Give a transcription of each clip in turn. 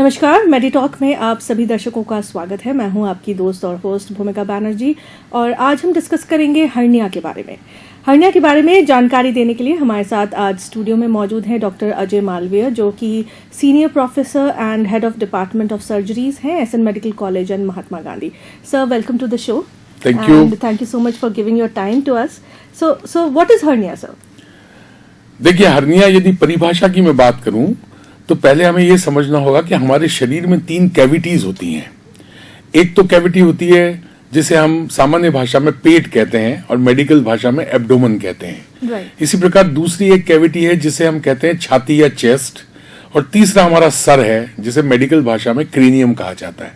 नमस्कार, मेडिटॉक में आप सभी दर्शकों का स्वागत है। मैं हूं आपकी दोस्त और होस्ट भूमिका बैनर्जी और आज हम डिस्कस करेंगे हर्निया के बारे में। हर्निया के बारे में जानकारी देने के लिए हमारे साथ आज स्टूडियो में मौजूद हैं डॉक्टर अजय मालवीय, जो कि senior professor and head of department of surgeries हैं SN medical college and Mahatma Gandhi. Sir, welcome to the show. Thank you. And thank you so much for giving your time to us. So what is hernia sir? देखिए, hernia यदि परिभाषा की मैं बात करूं तो पहले हमें यह समझना होगा कि हमारे शरीर में 3 कैविटीज होती हैं। एक तो कैविटी होती है जिसे हम सामान्य भाषा में पेट कहते हैं और मेडिकल भाषा में एब्डोमेन कहते हैं। Right. इसी प्रकार दूसरी एक कैविटी है जिसे हम कहते हैं छाती या चेस्ट, और तीसरा हमारा सर है जिसे मेडिकल भाषा में क्रेनियम कहा जाता है।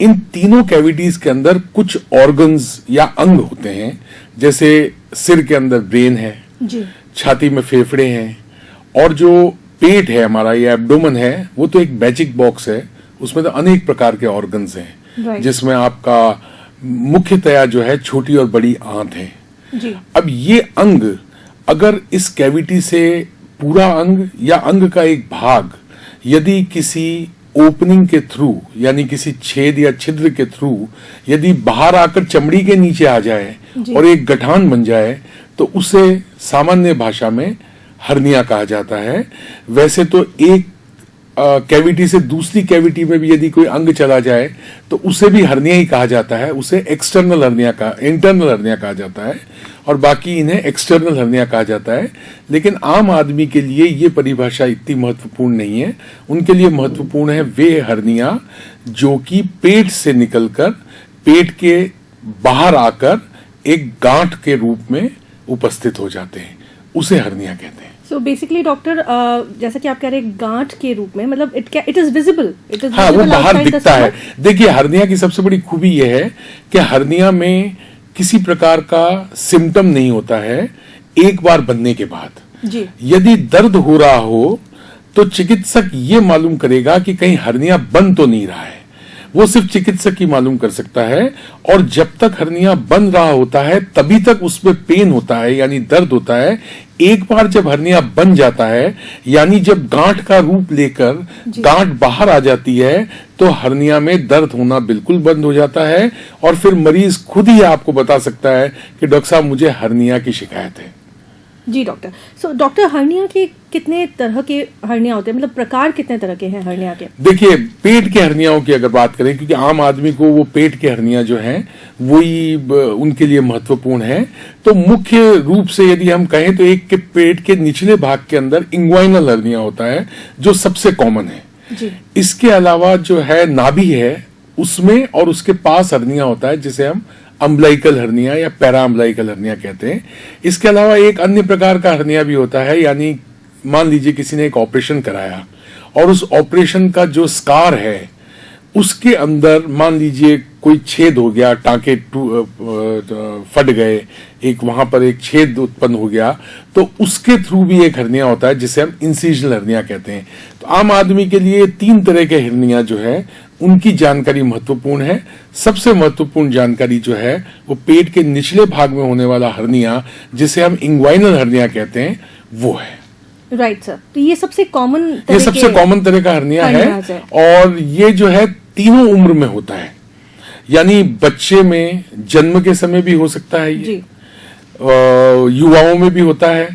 इन तीनों कैविटीज के अंदर कुछ ऑर्गन्स या अंग होते हैं, जैसे सिर के अंदर ब्रेन है जी, छाती में फेफड़े हैं, और जो पेट है हमारा या एब्डोमेन है वो तो एक मैजिक बॉक्स है। उसमें तो अनेक प्रकार के ऑर्गन्स हैं। Right. जिसमें आपका मुख्यतया जो है छोटी और बड़ी आंत है जी। अब ये अंग अगर इस कैविटी से पूरा अंग या अंग का एक भाग यदि किसी ओपनिंग के थ्रू यानी किसी छेद या छिद्र के थ्रू यदि बाहर आकर चमड़ी के नीचे आ जाए और एक गठान बन जाए तो उसे सामान्य भाषा में हर्निया कहा जाता है। वैसे तो एक कैविटी से दूसरी कैविटी में भी यदि कोई अंग चला जाए तो उसे भी हर्निया ही कहा जाता है। उसे इंटरनल हर्निया कहा जाता है और बाकी इन्हें एक्सटर्नल हर्निया कहा जाता है। लेकिन आम आदमी के लिए ये परिभाषा इतनी महत्वपूर्ण नहीं है। उनके लिए महत्वपूर्ण है वे हर्निया जो कि पेट से निकलकर पेट के बाहर आकर एक गांठ के रूप में उपस्थित हो जाते हैं, उसे हर्निया कहते हैं। सो बेसिकली डॉक्टर, जैसा कि आप कह रहे हैं गांठ के रूप में, मतलब इट इज विजिबल, हाँ, वो बाहर दिखता है। देखिए, हर्निया की सबसे बड़ी खूबी यह है कि हर्निया में किसी प्रकार का सिम्टम नहीं होता है एक बार बनने के बाद। जी। यदि दर्द हो रहा हो तो चिकित्सक ये मालूम करेगा कि कहीं हर्निया बन तो नहीं रहा है, वो सिर्फ चिकित्सक ही मालूम कर सकता है। और जब तक हर्निया बन रहा होता है तभी तक उसमें पेन होता है यानी दर्द होता है। एक बार जब हर्निया बन जाता है यानी जब गांठ का रूप लेकर गांठ बाहर आ जाती है तो हर्निया में दर्द होना बिल्कुल बंद हो जाता है और फिर मरीज खुद ही आपको बता सकता है कि डॉक्टर साहब मुझे हर्निया की शिकायत है। जी डॉक्टर। सो डॉक्टर, हर्निया के कितने तरह के हर्निया होते हैं, मतलब प्रकार कितने तरह के हैं हर्निया के? देखिए, पेट के हर्नियाओं की अगर बात करें, क्योंकि आम आदमी को वो पेट के हर्निया जो हैं वही उनके लिए महत्वपूर्ण है, तो मुख्य रूप से यदि हम कहें तो एक के पेट के निचले भाग के अंदर इंग्वाइनल हर्निया होता है जो सबसे कॉमन है। जी। इसके अलावा जो है नाभि है उसमें और उसके पास हर्निया होता है जिसे हम अम्बलाइकल हर्निया या पैरा अम्बलाइकल हर्निया कहते हैं। इसके अलावा एक अन्य प्रकार का हर्निया भी होता है, यानी मान लीजिए किसी ने एक ऑपरेशन कराया और उस ऑपरेशन का जो स्कार है उसके अंदर मान लीजिए कोई छेद हो गया, टांके फट गए, एक वहां पर एक छेद उत्पन्न हो गया, तो उसके थ्रू भी एक हर्निया होता है जिसे हम इंसिजनल हर्निया कहते हैं। तो आम आदमी के लिए 3 तरह के हर्निया जो है उनकी जानकारी महत्वपूर्ण है। सबसे महत्वपूर्ण जानकारी जो है वो पेट के निचले भाग में होने वाला हर्निया जिसे हम इंग्वाइनल हर्निया कहते हैं वो है। Right sir. तो ये सबसे कॉमन तरह का हर्निया है और ये जो है तीनों उम्र में होता है, यानी बच्चे में जन्म के समय भी हो सकता है ये, युवाओं में भी होता है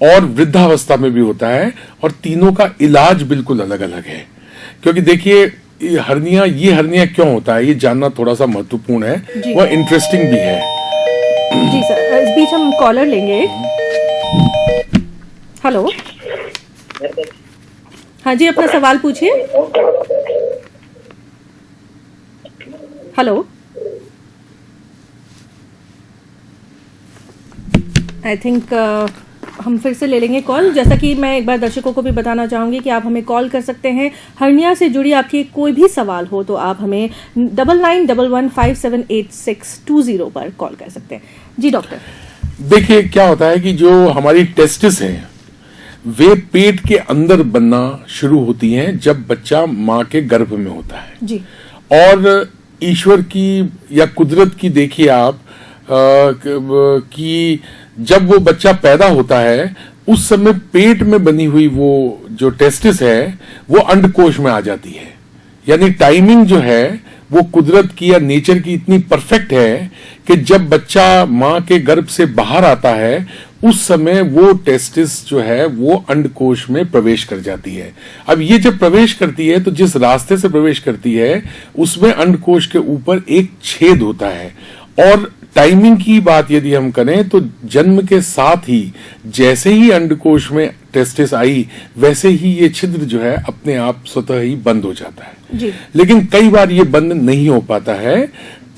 और वृद्धावस्था में भी होता है, और तीनों का इलाज बिल्कुल अलग अलग है। क्योंकि देखिए, ये हर्निया क्यों होता है ये जानना थोड़ा सा महत्वपूर्ण है, वह इंटरेस्टिंग भी है। जी सर, इस बीच हम कॉलर लेंगे। हेलो, हाँ जी, अपना सवाल पूछिए। हेलो, आई थिंक हम फिर से ले लेंगे कॉल। जैसा कि मैं एक बार दर्शकों को भी बताना चाहूंगी कि आप हमें कॉल कर सकते हैं। हर्निया से जुड़ी आपकी कोई भी सवाल हो तो आप हमें 9911578620 पर कॉल कर सकते हैं। जी डॉक्टर। देखिए, क्या होता है कि जो हमारी टेस्टिस हैं वे पेट के अंदर बनना शुरू होती हैं जब बच्चा माँ के गर्भ में होता है। जी। और ईश्वर की या कुदरत की देखिए आप कि जब वो बच्चा पैदा होता है उस समय पेट में बनी हुई वो जो टेस्टिस है वो अंडकोश में आ जाती है। यानी टाइमिंग जो है वो कुदरत की या नेचर की इतनी परफेक्ट है कि जब बच्चा मां के गर्भ से बाहर आता है उस समय वो टेस्टिस जो है वो अंडकोश में प्रवेश कर जाती है। अब ये जब प्रवेश करती है तो जिस रास्ते से प्रवेश करती है उसमें अंडकोश के ऊपर एक छेद होता है। और टाइमिंग की बात यदि हम करें तो जन्म के साथ ही जैसे ही अंडकोश में टेस्टिस आई वैसे ही ये छिद्र जो है अपने आप स्वतः ही बंद हो जाता है जी। लेकिन कई बार ये बंद नहीं हो पाता है,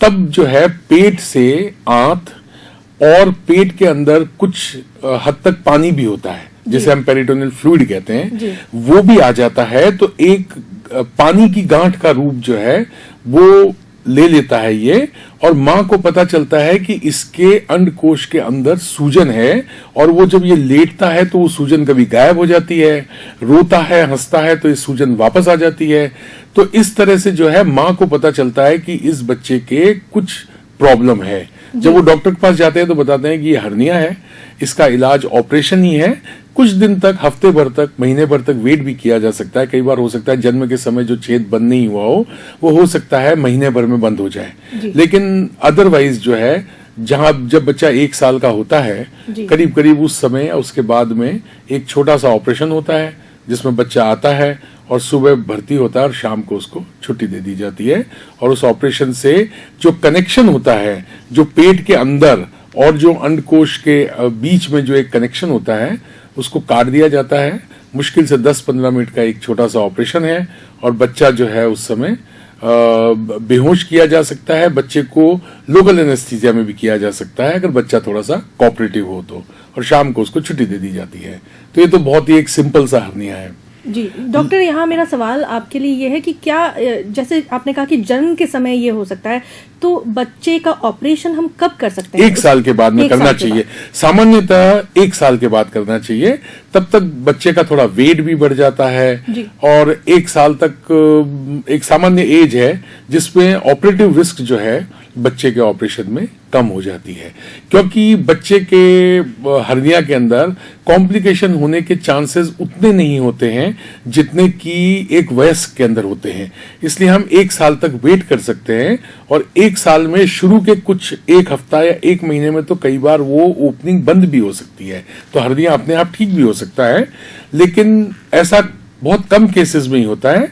तब जो है पेट से आंत और पेट के अंदर कुछ हद तक पानी भी होता है जिसे हम पेरिटोनियल फ्लूइड कहते हैं, वो भी आ जाता है। तो एक पानी की गांठ का रूप जो है वो ले लेता है ये, और मां को पता चलता है कि इसके अंडकोश के अंदर सूजन है। और वो जब ये लेटता है तो वो सूजन कभी गायब हो जाती है, रोता है हंसता है तो ये सूजन वापस आ जाती है। तो इस तरह से जो है मां को पता चलता है कि इस बच्चे के कुछ प्रॉब्लम है। जब वो डॉक्टर के पास जाते हैं तो बताते हैं कि ये हर्निया है, इसका इलाज ऑपरेशन ही है। कुछ दिन तक, हफ्ते भर तक, महीने भर तक वेट भी किया जा सकता है। कई बार हो सकता है जन्म के समय जो छेद बंद नहीं हुआ वो हो सकता है महीने भर में बंद हो जाए। लेकिन अदरवाइज जो है जब बच्चा 1 साल का होता है करीब करीब उस समय उसके बाद में एक छोटा सा ऑपरेशन होता है जिसमें बच्चा आता है और सुबह भर्ती होता है और शाम को उसको छुट्टी दे दी जाती है। और उस ऑपरेशन से जो कनेक्शन होता है, जो पेट के अंदर और जो अंडकोश के बीच में जो एक कनेक्शन होता है उसको काट दिया जाता है। मुश्किल से 10-15 मिनट का एक छोटा सा ऑपरेशन है और बच्चा जो है उस समय बेहोश किया जा सकता है। बच्चे को लोकल एनेस्थीसिया में भी किया जा सकता है अगर बच्चा थोड़ा सा कोऑपरेटिव हो तो, और शाम को उसको छुट्टी दे दी जाती है। तो ये तो बहुत ही एक सिंपल सा हर्निया है। जी डॉक्टर, यहाँ मेरा सवाल आपके लिए ये है कि क्या, जैसे आपने कहा कि जन्म के समय ये हो सकता है, तो बच्चे का ऑपरेशन हम कब कर सकते हैं? 1 साल के बाद में करना चाहिए, सामान्यतः 1 साल के बाद करना चाहिए। तब तक बच्चे का थोड़ा वेट भी बढ़ जाता है और 1 साल तक एक सामान्य एज है जिसमें ऑपरेटिव रिस्क जो है बच्चे के ऑपरेशन में कम हो जाती है, क्योंकि बच्चे के हर्निया के अंदर कॉम्प्लिकेशन होने के चांसेस उतने नहीं होते हैं जितने कि एक वयस्क के अंदर होते हैं। इसलिए हम 1 साल तक वेट कर सकते हैं और 1 साल में शुरू के कुछ 1 हफ्ता या 1 महीने में तो कई बार वो ओपनिंग बंद भी हो सकती है, तो हर्निया अपने आप ठीक भी हो सकता है। लेकिन ऐसा बहुत कम केसेस में ही होता है।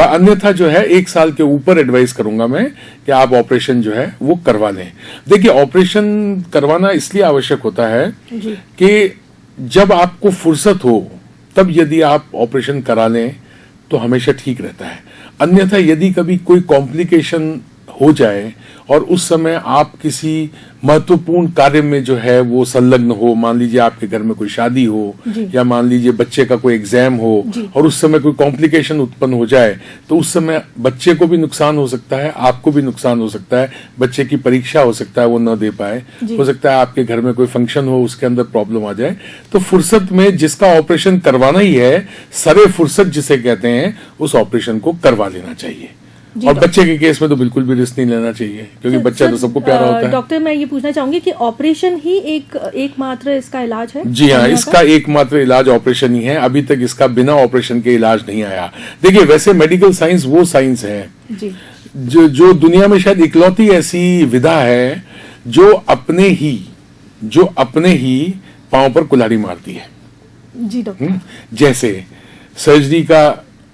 अन्यथा जो है 1 साल के ऊपर एडवाइस करूंगा मैं कि आप ऑपरेशन जो है वो करवा लें। देखिए, ऑपरेशन करवाना इसलिए आवश्यक होता है कि जब आपको फुर्सत हो तब यदि आप ऑपरेशन करा लें तो हमेशा ठीक रहता है। अन्यथा यदि कभी कोई कॉम्प्लिकेशन हो जाए और उस समय आप किसी महत्वपूर्ण कार्य में जो है वो संलग्न हो, मान लीजिए आपके घर में कोई शादी हो या मान लीजिए बच्चे का कोई एग्जाम हो और उस समय कोई कॉम्प्लिकेशन उत्पन्न हो जाए, तो उस समय बच्चे को भी नुकसान हो सकता है, आपको भी नुकसान हो सकता है। बच्चे की परीक्षा हो सकता है वो न दे पाए, हो सकता है आपके घर में कोई फंक्शन हो उसके अंदर प्रॉब्लम आ जाए। तो फुर्सत में जिसका ऑपरेशन करवाना ही है, सरे फुर्सत जिसे कहते हैं, उस ऑपरेशन को करवा लेना चाहिए। और बच्चे के केस में तो बिल्कुल भी रिस्क नहीं लेना चाहिए, क्योंकि बच्चा तो सबको प्यारा होता है। डॉक्टर, मैं ये पूछना चाहूंगी कि ऑपरेशन ही एकमात्र इसका इलाज है? जी हाँ, इसका एकमात्र इलाज ऑपरेशन ही है। अभी तक इसका बिना ऑपरेशन के इलाज नहीं आया। देखिए, वैसे मेडिकल साइंस वो साइंस है जो दुनिया में शायद इकलौती ऐसी विधा है जो अपने ही पांव पर कुल्हाड़ी मारती है। जी डॉक्टर, जैसे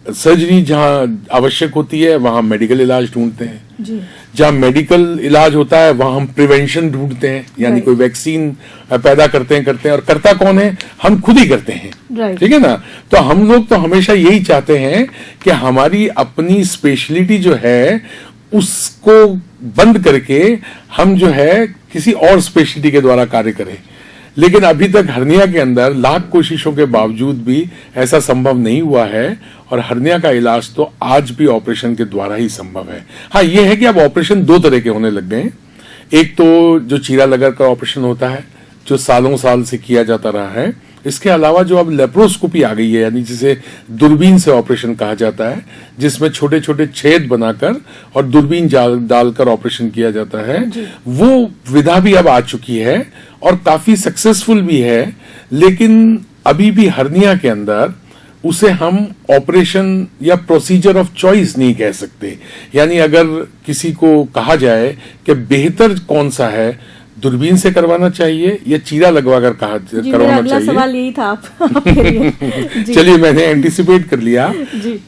सर्जरी जहां आवश्यक होती है वहां मेडिकल इलाज ढूंढते हैं, जहां मेडिकल इलाज होता है वहां हम प्रिवेंशन ढूंढते हैं, यानी कोई वैक्सीन पैदा करते हैं और करता कौन है? हम खुद ही करते हैं, ठीक है ना। तो हम लोग तो हमेशा यही चाहते हैं कि हमारी अपनी स्पेशलिटी जो है उसको बंद करके हम जो है किसी और स्पेशलिटी के द्वारा कार्य करें। लेकिन अभी तक हर्निया के अंदर लाख कोशिशों के बावजूद भी ऐसा संभव नहीं हुआ है और हर्निया का इलाज तो आज भी ऑपरेशन के द्वारा ही संभव है। हाँ, ये है कि अब ऑपरेशन 2 तरह के होने लग गए हैं। एक तो जो चीरा लगा का ऑपरेशन होता है जो सालों साल से किया जाता रहा है। इसके अलावा जो अब लेप्रोस्कोपी आ गई है, यानी जिसे दूरबीन से ऑपरेशन कहा जाता है, जिसमें छोटे छोटे छेद बनाकर और दूरबीन डालकर ऑपरेशन किया जाता है, वो विधा भी अब आ चुकी है और काफी सक्सेसफुल भी है। लेकिन अभी भी हर्निया के अंदर उसे हम ऑपरेशन या प्रोसीजर ऑफ चॉइस नहीं कह सकते। यानी अगर किसी को कहा जाए कि बेहतर कौन सा है, दूरबीन से करवाना चाहिए या चीरा लगवाकर करवाना अगला चाहिए, सवाल यही था आपके लिए। चलिए मैंने एंटिसिपेट कर लिया।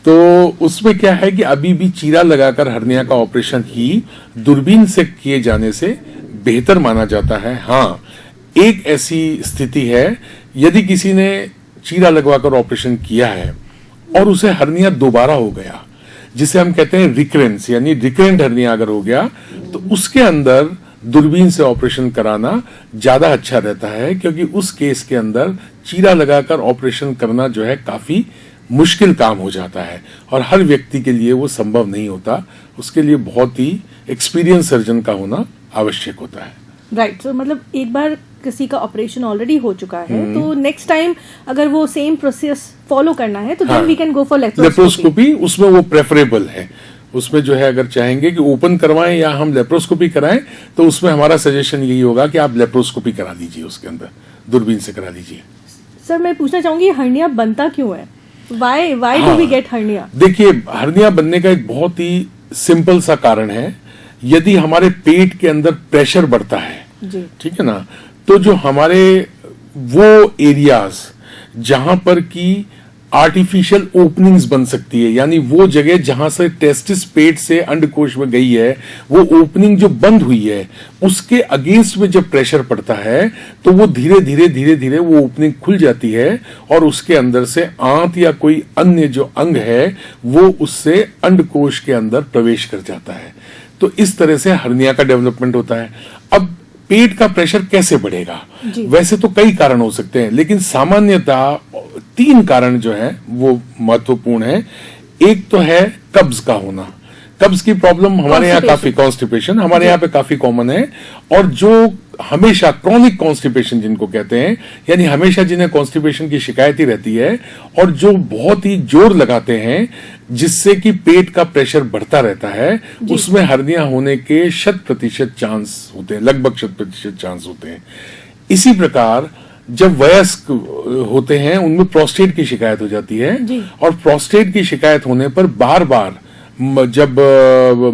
तो उसमें क्या है कि अभी भी चीरा लगाकर हर्निया का ऑपरेशन ही दूरबीन से किए जाने से बेहतर माना जाता है। हाँ, एक ऐसी स्थिति है, यदि किसी ने चीरा लगवाकर ऑपरेशन किया है और उसे हर्निया दोबारा हो गया, जिसे हम कहते हैं रिकरेंस, यानी रिकरेंट हर्निया अगर हो गया, तो उसके अंदर दूरबीन से ऑपरेशन कराना ज्यादा अच्छा रहता है, क्योंकि उस केस के अंदर चीरा लगाकर ऑपरेशन करना जो है काफी मुश्किल काम हो जाता है और हर व्यक्ति के लिए वो संभव नहीं होता। उसके लिए बहुत ही एक्सपीरियंस सर्जन का होना आवश्यक होता है। राइट, तो मतलब एक बार किसी का ऑपरेशन ऑलरेडी हो चुका है तो नेक्स्ट टाइम अगर वो सेम प्रोसेस फॉलो करना है तो then we can go for laparoscopy. उसमें वो प्रेफरेबल है। उसमें जो है अगर चाहेंगे कि ओपन करवाएं या हम लेप्रोस्कोपी कराएं, तो उसमें हमारा सजेशन यही होगा कि आप लेप्रोस्कोपी करा लीजिए, उसके अंदर दूरबीन से करा लीजिए। सर मैं पूछना चाहूंगी हर्निया बनता क्यों है? Why do we get hernia? देखिए, हर्निया बनने का एक बहुत ही सिंपल सा कारण है। यदि हमारे पेट के अंदर प्रेशर बढ़ता है, ठीक है ना, तो जो हमारे वो एरियाज जहां पर की आर्टिफिशियल ओपनिंग्स बन सकती है, यानी वो जगह जहां से टेस्टिस पेट से अंडकोश में गई है, वो ओपनिंग जो बंद हुई है, उसके अगेंस्ट में जब प्रेशर पड़ता है तो वो धीरे धीरे वो ओपनिंग खुल जाती है और उसके अंदर से आंत या कोई अन्य जो अंग है वो उससे अंडकोश के अंदर प्रवेश कर जाता है। तो इस तरह से हर्निया का डेवलपमेंट होता है। अब पेट का प्रेशर कैसे बढ़ेगा? वैसे तो कई कारण हो सकते हैं, लेकिन सामान्यतः 3 कारण जो है वो महत्वपूर्ण है। एक तो है कब्ज का होना। कब्ज की प्रॉब्लम हमारे यहाँ काफी, कॉन्स्टिपेशन हमारे यहाँ पे काफी कॉमन है, और जो हमेशा क्रॉनिक कॉन्स्टिपेशन जिनको कहते हैं, यानी हमेशा जिन्हें कॉन्स्टिपेशन की शिकायत ही रहती है और जो बहुत ही जोर लगाते हैं जिससे कि पेट का प्रेशर बढ़ता रहता है, उसमें हर्निया होने के 100% चांस होते हैं, लगभग 100% चांस होते हैं। इसी प्रकार जब वयस्क होते हैं उनमें प्रोस्टेट की शिकायत हो जाती है, और प्रोस्टेट की शिकायत होने पर बार बार जब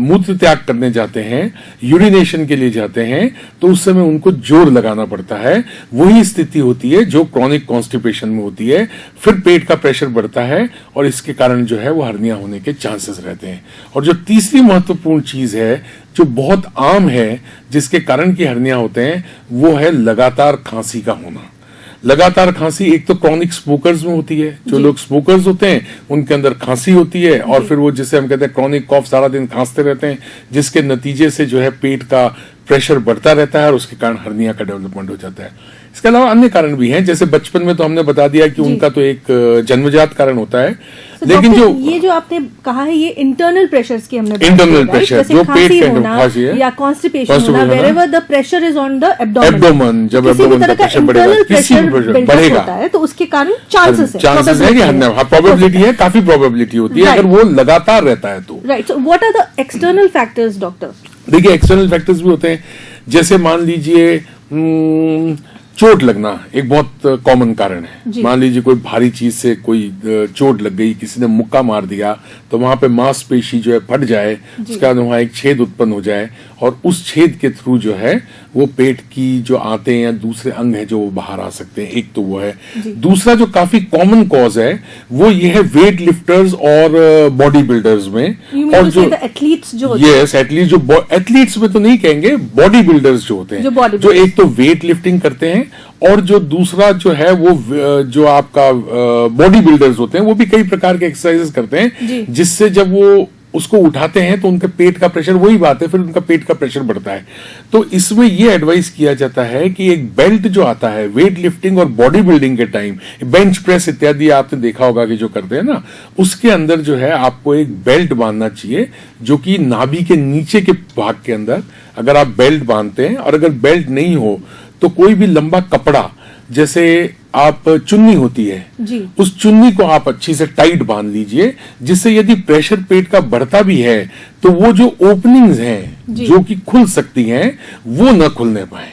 मूत्र त्याग करने जाते हैं, यूरिनेशन के लिए जाते हैं, तो उस समय उनको जोर लगाना पड़ता है। वही स्थिति होती है जो क्रॉनिक कॉन्स्टिपेशन में होती है। फिर पेट का प्रेशर बढ़ता है और इसके कारण जो है वो हर्निया होने के चांसेस रहते हैं। और जो तीसरी महत्वपूर्ण चीज है जो बहुत आम है जिसके कारण की हर्निया होते हैं, वो है लगातार खांसी का होना। लगातार खांसी एक तो क्रॉनिक स्मोकर्स में होती है, जो लोग स्मोकर्स होते हैं उनके अंदर खांसी होती है, और फिर वो जिसे हम कहते हैं क्रॉनिक कॉफ, सारा दिन खांसते रहते हैं, जिसके नतीजे से जो है पेट का प्रेशर बढ़ता रहता है और उसके कारण हर्निया का डेवलपमेंट हो जाता है। इसके अलावा अन्य कारण भी हैं, जैसे बचपन में तो हमने बता दिया कि उनका तो एक जन्मजात कारण होता है, लेकिन जो ये जो आपने कहा है ये इंटरनल प्रेशर्स की हमने इंटरनल प्रेशर जो पेट के अंदर खांसी है या कॉन्स्टिपेशन होना, wherever the pressure is on the abdomen, जब एब्डोमेन का प्रेशर बढ़ेगा, किसी भी प्रेशर बढ़ेगा है तो उसके कारण चांसेस है कि हर्निया, प्रोबेबिलिटी है, काफी प्रोबेबिलिटी होती है अगर वो लगातार रहता है तो। Right, so what are the external factors doctor? देखिए, एक्सटर्नल फैक्टर्स भी होते हैं, जैसे मान लीजिए चोट लगना एक बहुत कॉमन कारण है। मान लीजिए कोई भारी चीज से कोई चोट लग गई, किसी ने मुक्का मार दिया, तो वहां पे मांसपेशी जो है फट जाए, उसके बाद वहां एक छेद उत्पन्न हो जाए और उस छेद के थ्रू जो है वो पेट की जो आंतें या दूसरे अंग है जो वो बाहर आ सकते हैं। एक तो वो है। दूसरा जो काफी कॉमन कॉज है वो ये है वेट लिफ्टर्स और बॉडी बिल्डर्स में, और जो एथलीट्स जो एथलीट जो एथलीट्स में तो नहीं कहेंगे, बॉडी बिल्डर्स जो होते हैं, जो एक तो वेट लिफ्टिंग करते हैं, और जो दूसरा जो है वो जो आपका बॉडी बिल्डर्स होते हैं वो भी कई प्रकार के एक्सरसाइजेस करते हैं, जिससे जब वो उसको उठाते हैं तो उनके पेट का प्रेशर, वही बात है, फिर उनका पेट का प्रेशर बढ़ता है। तो इसमें ये एडवाइस किया जाता है कि एक बेल्ट जो आता है वेट लिफ्टिंग और बॉडी बिल्डिंग के टाइम, बेंच प्रेस इत्यादि आपने देखा होगा कि जो करते हैं ना, उसके अंदर जो है आपको एक बेल्ट बांधना चाहिए, जो कि नाभि के नीचे के भाग के अंदर अगर आप बेल्ट बांधते हैं, और अगर बेल्ट नहीं हो तो कोई भी लंबा कपड़ा, जैसे आप चुन्नी होती है, उस चुन्नी को आप अच्छी से टाइट बांध लीजिए, जिससे यदि प्रेशर पेट का बढ़ता भी है तो वो जो ओपनिंग्स हैं जो कि खुल सकती हैं वो न खुलने पाए।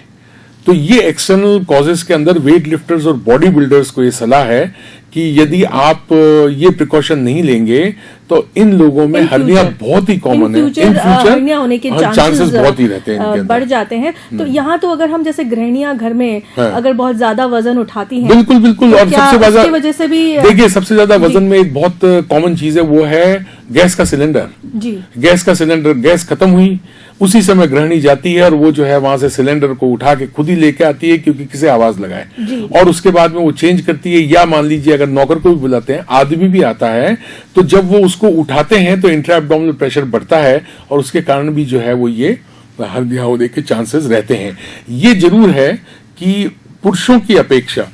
तो ये एक्सटर्नल कॉजेस के अंदर वेट लिफ्टर्स और बॉडी बिल्डर्स को ये सलाह है कि यदि आप ये प्रिकॉशन नहीं लेंगे तो इन लोगों में हर्निया बहुत ही कॉमन है। इन फ्यूचर हर्निया होने के चांसेस बहुत ही रहते हैं, बढ़ जाते हैं। तो यहाँ तो अगर हम जैसे गृहिणियां घर में अगर बहुत ज्यादा वजन उठाती हैं, बिल्कुल बिल्कुल, तो और सबसे ज्यादा वजह से भी देखिए सबसे ज्यादा वजन में एक बहुत कॉमन चीज है, वो है गैस का सिलेंडर। जी, गैस का सिलेंडर, गैस खत्म हुई उसी समय गृहिणी जाती है और वो जो है वहां से सिलेंडर को उठा के खुद ही लेके आती है क्योंकि किसे आवाज लगाए, और उसके बाद में वो चेंज करती है, या मान लीजिए अगर नौकर को भी बुलाते हैं, आदमी भी आता है, तो जब वो उसको उठाते हैं तो इंट्रा एब्डोमिनल प्रेशर बढ़ता है और उसके कारण भी जो है वो ये हर्निया होने के चांसेस रहते हैं। ये जरूर है कि पुरुषों की अपेक्षा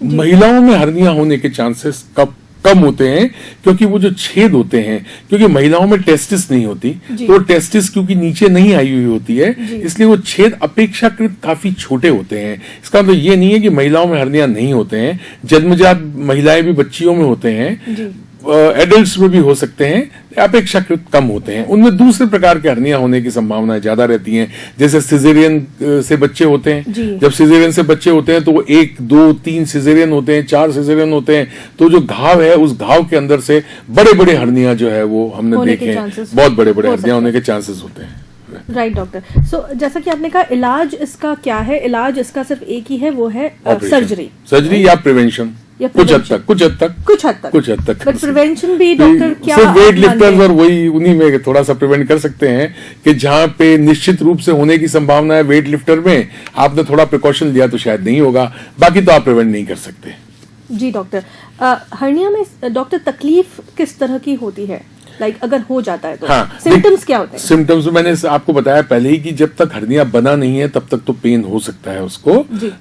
महिलाओं में हर्निया होने के चांसेस कम होते हैं, क्योंकि वो जो छेद होते हैं, क्योंकि महिलाओं में टेस्टिस नहीं होती, तो टेस्टिस क्योंकि नीचे नहीं आई हुई होती है, इसलिए वो छेद अपेक्षाकृत काफी छोटे होते हैं। इसका मतलब ये नहीं है कि महिलाओं में हर्निया नहीं होते हैं, जन्मजात महिलाएं भी बच्चियों में होते हैं, एडल्ट्स में भी हो सकते हैं, अपेक्षाकृत कम होते हैं। उनमें दूसरे प्रकार के हर्निया होने की संभावनाएं ज्यादा रहती हैं, जैसे सिजेरियन से बच्चे होते हैं। जब सिजेरियन से बच्चे होते हैं तो वो 1, 2, 3 सिजेरियन होते हैं, 4 सिजेरियन होते हैं, तो जो घाव है उस घाव के अंदर से बड़े बड़े हर्निया जो है वो हमने देखे हैं, बहुत बड़े बड़े हर्निया होने के चांसेस होते हैं। Right doctor. सो जैसा कि आपने कहा, इलाज इसका क्या है? इलाज इसका सिर्फ एक ही है, वो है सर्जरी या प्रिवेंशन, कुछ हद तक। बट प्रिवेंशन भी डॉक्टर क्या वेट लिफ्टर्स और वही उन्हीं में थोड़ा सा प्रिवेंट कर सकते हैं कि जहां पे निश्चित रूप से होने की संभावना है वेट लिफ्टर में, आपने थोड़ा प्रिकॉशन लिया तो शायद नहीं होगा, बाकी तो आप प्रिवेंट नहीं कर सकते। जी डॉक्टर, हर्निया में डॉक्टर तकलीफ किस तरह की होती है? अगर हो जाता है तो सिम्टम्स क्या होते हैं? सिम्टम्स मैंने आपको बताया पहले ही कि जब तक हर्निया बना नहीं है तब तक तो पेन हो सकता है उसको,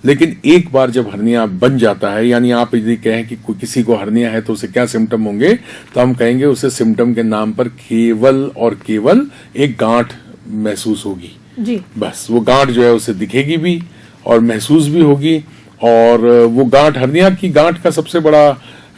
लेकिन एक बार जब हर्निया बन जाता है, यानी आप यदि कहें कि किसी को हर्निया है तो उसे क्या सिम्टम होंगे, तो हम कहेंगे उसे सिम्टम के नाम पर केवल और केवल एक गांठ महसूस होगी। जी, बस वो गांठ जो है उसे दिखेगी भी और महसूस भी होगी। और वो गांठ, हर्निया की गांठ का सबसे बड़ा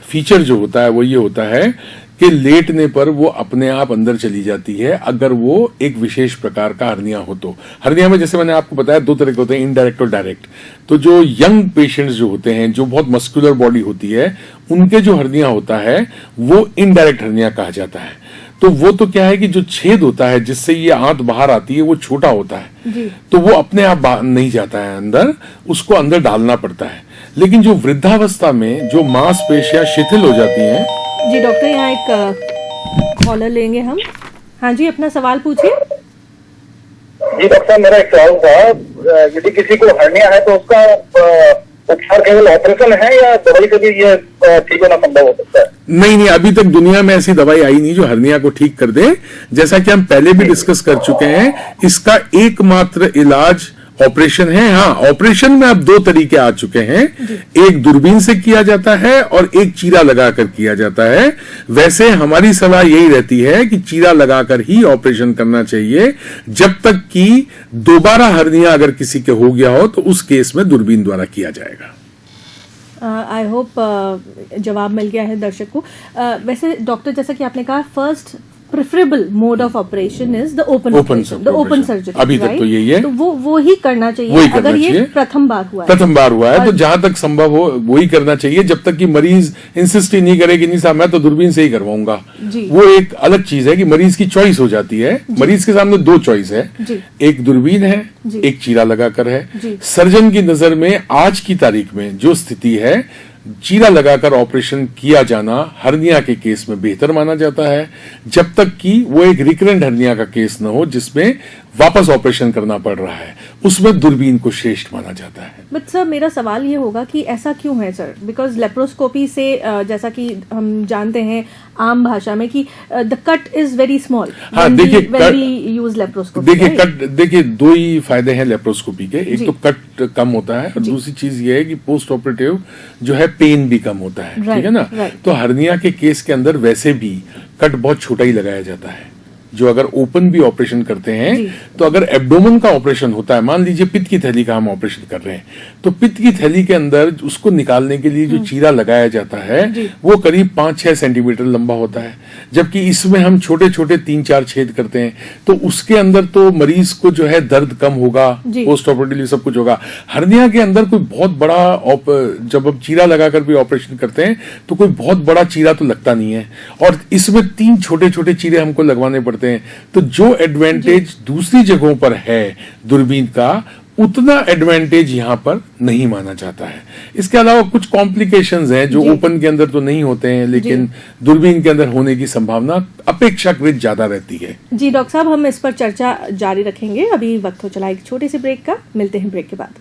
फीचर जो होता है वो ये होता है कि लेटने पर वो अपने आप अंदर चली जाती है, अगर वो एक विशेष प्रकार का हर्निया हो तो। हर्निया में जैसे मैंने आपको बताया 2 तरह के होते हैं, इनडायरेक्ट और डायरेक्ट। तो जो यंग पेशेंट्स जो होते हैं, जो बहुत मस्कुलर बॉडी होती है, उनके जो हर्निया होता है वो इनडायरेक्ट हर्निया कहा जाता है। तो वो तो क्या है कि जो छेद होता है जिससे ये आंत बाहर आती है वो छोटा होता है, तो वो अपने आप नहीं जाता है अंदर, उसको अंदर डालना पड़ता है। लेकिन जो वृद्धावस्था में जो मांसपेशियां शिथिल हो जाती हैं। जी डॉक्टर, यहाँ एक कॉलर लेंगे हम। हाँ जी, अपना सवाल पूछिए। जी डॉक्टर, मेरा एक सवाल था, यदि किसी को हर्निया है तो उसका उपचार केवल ऑपरेशन है या दवाई से भी ये ठीक होना संभव हो सकता है? नहीं, अभी तक दुनिया में ऐसी दवाई आई नहीं जो हर्निया को ठीक कर दे। जैसा कि हम पहले भी डिस्कस कर चुके हैं, इसका एकमात्र इलाज ऑपरेशन है। हाँ, ऑपरेशन में अब 2 तरीके आ चुके हैं, एक दूरबीन से किया जाता है और एक चीरा लगाकर किया जाता है। वैसे हमारी सलाह यही रहती है कि चीरा लगाकर ही ऑपरेशन करना चाहिए, जब तक कि दोबारा हर्निया अगर किसी के हो गया हो तो उस केस में दूरबीन द्वारा किया जाएगा। आई होप जवाब मिल गया है दर्शक को। वैसे डॉक्टर, जैसा कि आपने कहा, first preferable mode of operation is the open surgery. अभी तक तो यही है, तो वो ही करना चाहिए अगर ये प्रथम बार हुआ है। तो जहां तक संभव हो वो ही करना चाहिए, जब तक कि मरीज इंसिस्ट ही नहीं करे कि नहीं साहब मैं तो दूरबीन से ही करवाऊंगा। वो एक अलग चीज है कि मरीज की चॉइस हो जाती है। मरीज के सामने 2 चॉइस है, एक दूरबीन है, एक चीरा लगाकर है। सर्जन की नजर में आज की तारीख में जो स्थिति है, चीरा लगाकर ऑपरेशन किया जाना हर्निया के केस में बेहतर माना जाता है, जब तक कि वो एक रिकरेंट हर्निया का केस न हो जिसमें वापस ऑपरेशन करना पड़ रहा है, उसमें दूरबीन को श्रेष्ठ माना जाता है। बट सर, मेरा सवाल ये होगा कि ऐसा क्यों है सर? बिकॉज लेप्रोस्कोपी से जैसा कि हम जानते हैं आम भाषा में कि the cut is very small. हाँ, देखिए यूज लेप्रोस्कोपी, देखिए 2 ही फायदे हैं लेप्रोस्कोपी के, एक तो कट कम होता है और दूसरी चीज ये है कि पोस्ट ऑपरेटिव जो है पेन भी कम होता है, ठीक है ना। तो हर्निया के केस के अंदर वैसे भी कट बहुत छोटा ही लगाया जाता है, जो अगर ओपन भी ऑपरेशन करते हैं जी। तो अगर एब्डोमेन का ऑपरेशन होता है, मान लीजिए पित्त की थैली का हम ऑपरेशन कर रहे हैं, तो पित्त की थैली के अंदर उसको निकालने के लिए जो चीरा लगाया जाता है जी। वो करीब 5-6 सेंटीमीटर लंबा होता है, जबकि इसमें हम छोटे छोटे 3-4 छेद करते हैं, तो उसके अंदर तो मरीज को जो है दर्द कम होगा, जी। पोस्ट ऑपरेटिवली सब कुछ होगा। हर्निया के अंदर कोई बहुत बड़ा जब हम चीरा लगाकर भी ऑपरेशन करते हैं तो कोई बहुत बड़ा चीरा तो लगता नहीं है, और इसमें 3 छोटे छोटे चीरे हमको लगवाने पड़ते हैं। तो जो एडवांटेज दूसरी जगहों पर है दूरबीन का, उतना एडवांटेज यहां पर नहीं माना जाता है। इसके अलावा कुछ कॉम्प्लिकेशंस हैं जो जी। ओपन के अंदर तो नहीं होते हैं, लेकिन दूरबीन के अंदर होने की संभावना अपेक्षाकृत ज्यादा रहती है। जी डॉक्टर साहब, हम इस पर चर्चा जारी रखेंगे। अभी वक्त हो चला एक छोटे से ब्रेक का, मिलते हैं ब्रेक के बाद।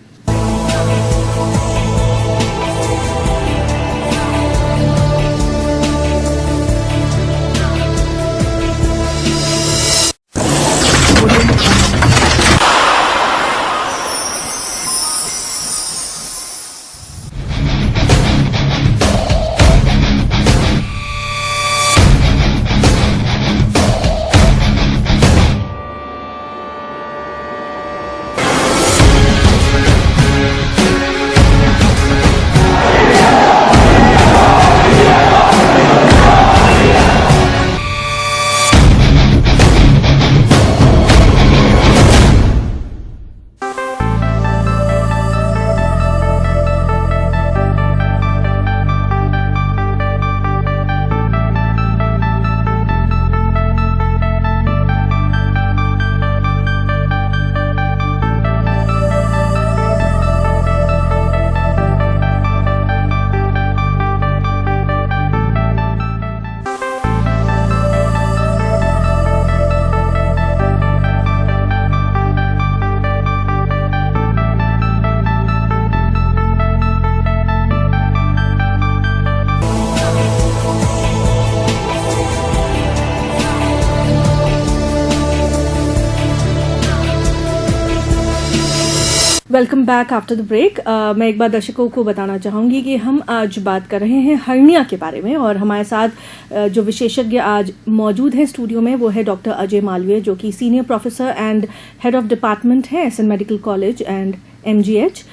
Welcome back after the break. मैं एक बार दर्शकों को बताना चाहूंगी कि हम आज बात कर रहे हैं हर्निया के बारे में, और हमारे साथ जो विशेषज्ञ आज मौजूद हैं स्टूडियो में वो है डॉक्टर अजय मालवीय, जो कि senior professor and head of department है SN medical college and MGH.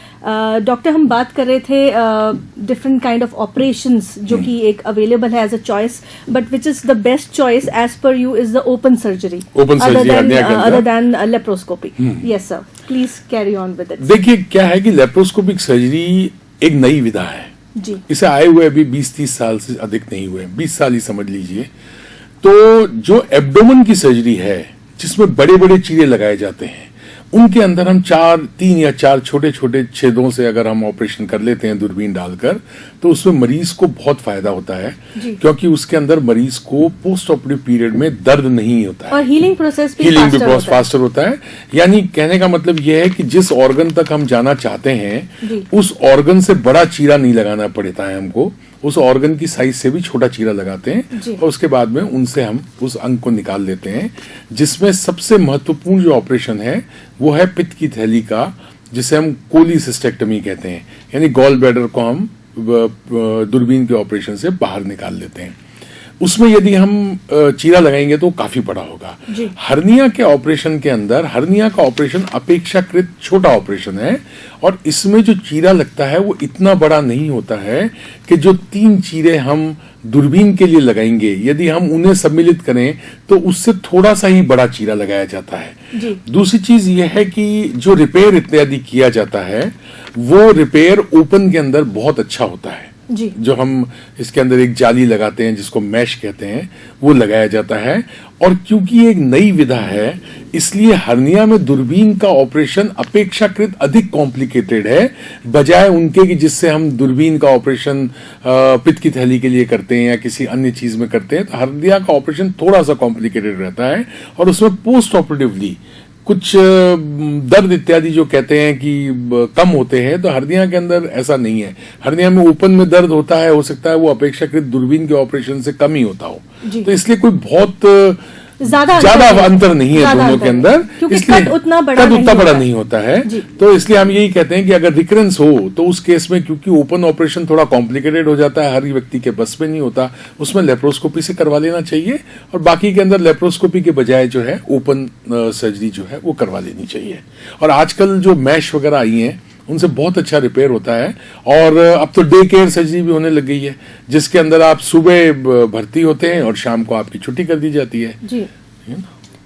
Doctor, हम बात कर रहे थे डिफरेंट काइंड ऑफ ऑपरेशंस जो कि एक अवेलेबल है as a choice, but which is the best choice as per you is the open surgery other than laparoscopy. Yes sir, please carry on with it. देखिए क्या है कि laparoscopic surgery एक नई विधा है जी। इसे आए हुए अभी 20-30 साल से अधिक नहीं हुए, 20 साल ही समझ लीजिए। तो जो एब्डोमेन की सर्जरी है जिसमें बड़े बड़े चीरे लगाए जाते हैं, उनके अंदर हम 3 या 4 छोटे छोटे छेदों से अगर हम ऑपरेशन कर लेते हैं दूरबीन डालकर, तो उसमें मरीज को बहुत फायदा होता है, क्योंकि उसके अंदर मरीज को पोस्ट ऑपरेटिव पीरियड में दर्द नहीं होता है और हीलिंग प्रोसेस भी फास्टर होता है। यानी कहने का मतलब यह है कि जिस ऑर्गन तक हम जाना चाहते हैं उस ऑर्गन से बड़ा चीरा नहीं लगाना पड़ता है हमको, उस ऑर्गन की साइज से भी छोटा चीरा लगाते हैं और उसके बाद में उनसे हम उस अंग को निकाल लेते हैं। जिसमें सबसे महत्वपूर्ण जो ऑपरेशन है वो है पित्त की थैली का, जिसे हम कोलिसिस्टेक्टमी कहते हैं, यानी गॉल ब्लैडर को हम दूरबीन के ऑपरेशन से बाहर निकाल लेते हैं। उसमें यदि हम चीरा लगाएंगे तो काफी बड़ा होगा। हर्निया के ऑपरेशन के अंदर, हर्निया का ऑपरेशन अपेक्षाकृत छोटा ऑपरेशन है और इसमें जो चीरा लगता है वो इतना बड़ा नहीं होता है कि जो 3 चीरे हम दूरबीन के लिए लगाएंगे यदि हम उन्हें सम्मिलित करें तो उससे थोड़ा सा ही बड़ा चीरा लगाया जाता है। दूसरी चीज यह है कि जो रिपेयर इत्यादि किया जाता है वो रिपेयर ओपन के अंदर बहुत अच्छा होता है। जो हम इसके अंदर एक जाली लगाते हैं जिसको मैश कहते हैं, वो लगाया जाता है। और क्योंकि एक नई विधा है इसलिए हर्निया में दूरबीन का ऑपरेशन अपेक्षाकृत अधिक कॉम्प्लिकेटेड है, बजाय उनके कि जिससे हम दूरबीन का ऑपरेशन पित्त की थैली के लिए करते हैं या किसी अन्य चीज में करते हैं। तो हर्निया का ऑपरेशन थोड़ा सा कॉम्प्लिकेटेड रहता है और उसमें पोस्ट ऑपरेटिवली कुछ दर्द इत्यादि जो कहते हैं कि कम होते हैं, तो हर्निया के अंदर ऐसा नहीं है। हर्निया में ओपन में दर्द होता है, हो सकता है वो अपेक्षाकृत दूरबीन के ऑपरेशन से कम ही होता हो। तो इसलिए कोई बहुत ज्यादा अंतर नहीं है दोनों के अंदर, क्योंकि इसलिए कद उतना बड़ा नहीं होता है। तो इसलिए हम यही कहते हैं कि अगर रिकरेंस हो तो उस केस में, क्योंकि ओपन ऑपरेशन थोड़ा कॉम्प्लिकेटेड हो जाता है, हर व्यक्ति के बस में नहीं होता, उसमें लेप्रोस्कोपी से करवा लेना चाहिए, और बाकी के अंदर लेप्रोस्कोपी के बजाय जो है ओपन सर्जरी जो है वो करवा लेनी चाहिए। और आजकल जो मैश वगैरह आई हैं उनसे बहुत अच्छा रिपेयर होता है, और अब तो डे केयर सर्जरी भी होने लग गई है, जिसके अंदर आप सुबह भर्ती होते हैं और शाम को आपकी छुट्टी कर दी जाती है। जी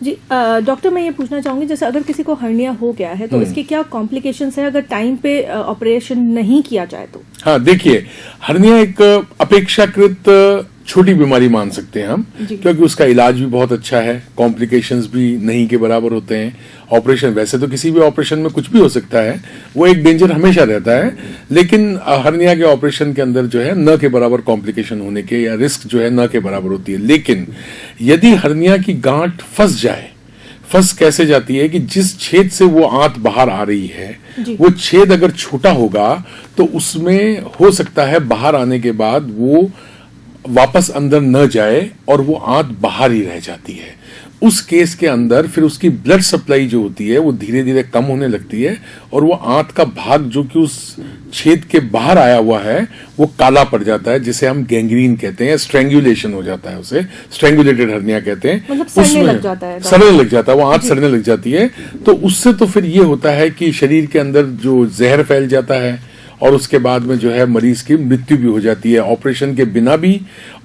जी डॉक्टर, मैं ये पूछना चाहूंगी, जैसे अगर किसी को हर्निया हो गया है तो इसके क्या कॉम्प्लिकेशंस है अगर टाइम पे ऑपरेशन नहीं किया जाए तो? हाँ, देखिए, हर्निया एक अपेक्षाकृत छोटी बीमारी मान सकते हैं हम, क्योंकि उसका इलाज भी बहुत अच्छा है, कॉम्प्लिकेशंस भी नहीं के बराबर होते हैं। ऑपरेशन, वैसे तो किसी भी ऑपरेशन में कुछ भी हो सकता है, वो एक डेंजर हमेशा रहता है, लेकिन हर्निया के ऑपरेशन के अंदर जो है न के बराबर कॉम्प्लिकेशन होने के या रिस्क जो है न के बराबर होती है। लेकिन यदि हर्निया की गांठ फंस जाए, फंस कैसे जाती है कि जिस छेद से वो आंत बाहर आ रही है, वो छेद अगर छोटा होगा तो उसमें हो सकता है बाहर आने के बाद वो वापस अंदर न जाए और वो आंत बाहर ही रह जाती है। उस केस के अंदर फिर उसकी ब्लड सप्लाई जो होती है वो धीरे धीरे कम होने लगती है, और वो आंत का भाग जो कि उस छेद के बाहर आया हुआ है वो काला पड़ जाता है, जिसे हम गैंग्रीन कहते हैं, स्ट्रेंगुलेशन हो जाता है, उसे स्ट्रेंगुलेटेड हर्निया कहते हैं। मतलब सड़ने लग जाता है, वो आंत सड़ने लग जाती है। तो उससे तो फिर ये होता है कि शरीर के अंदर जो जहर फैल जाता है, और उसके बाद में जो है मरीज की मृत्यु भी हो जाती है, ऑपरेशन के बिना भी।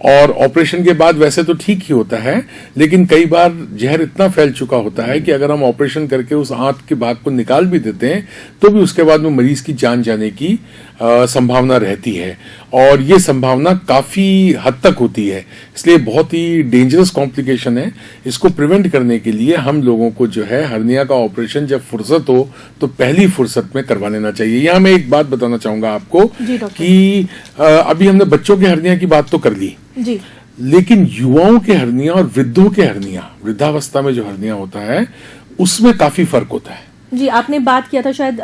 और ऑपरेशन के बाद वैसे तो ठीक ही होता है, लेकिन कई बार जहर इतना फैल चुका होता है कि अगर हम ऑपरेशन करके उस आंत के भाग को निकाल भी देते हैं तो भी उसके बाद में मरीज की जान जाने की संभावना रहती है, और ये संभावना काफी हद तक होती है। इसलिए बहुत ही डेंजरस कॉम्प्लिकेशन है। इसको प्रिवेंट करने के लिए हम लोगों को जो है हर्निया का ऑपरेशन जब फुर्सत हो तो पहली फुर्सत में करवा लेना चाहिए। यहाँ मैं एक बात बताना चाहूंगा आपको कि अभी हमने बच्चों के हर्निया की बात तो कर ली जी, लेकिन युवाओं के हर्निया और वृद्धों के हर्निया, वृद्धावस्था में जो हर्निया होता है उसमें काफी फर्क होता है। जी, आपने बात किया था शायद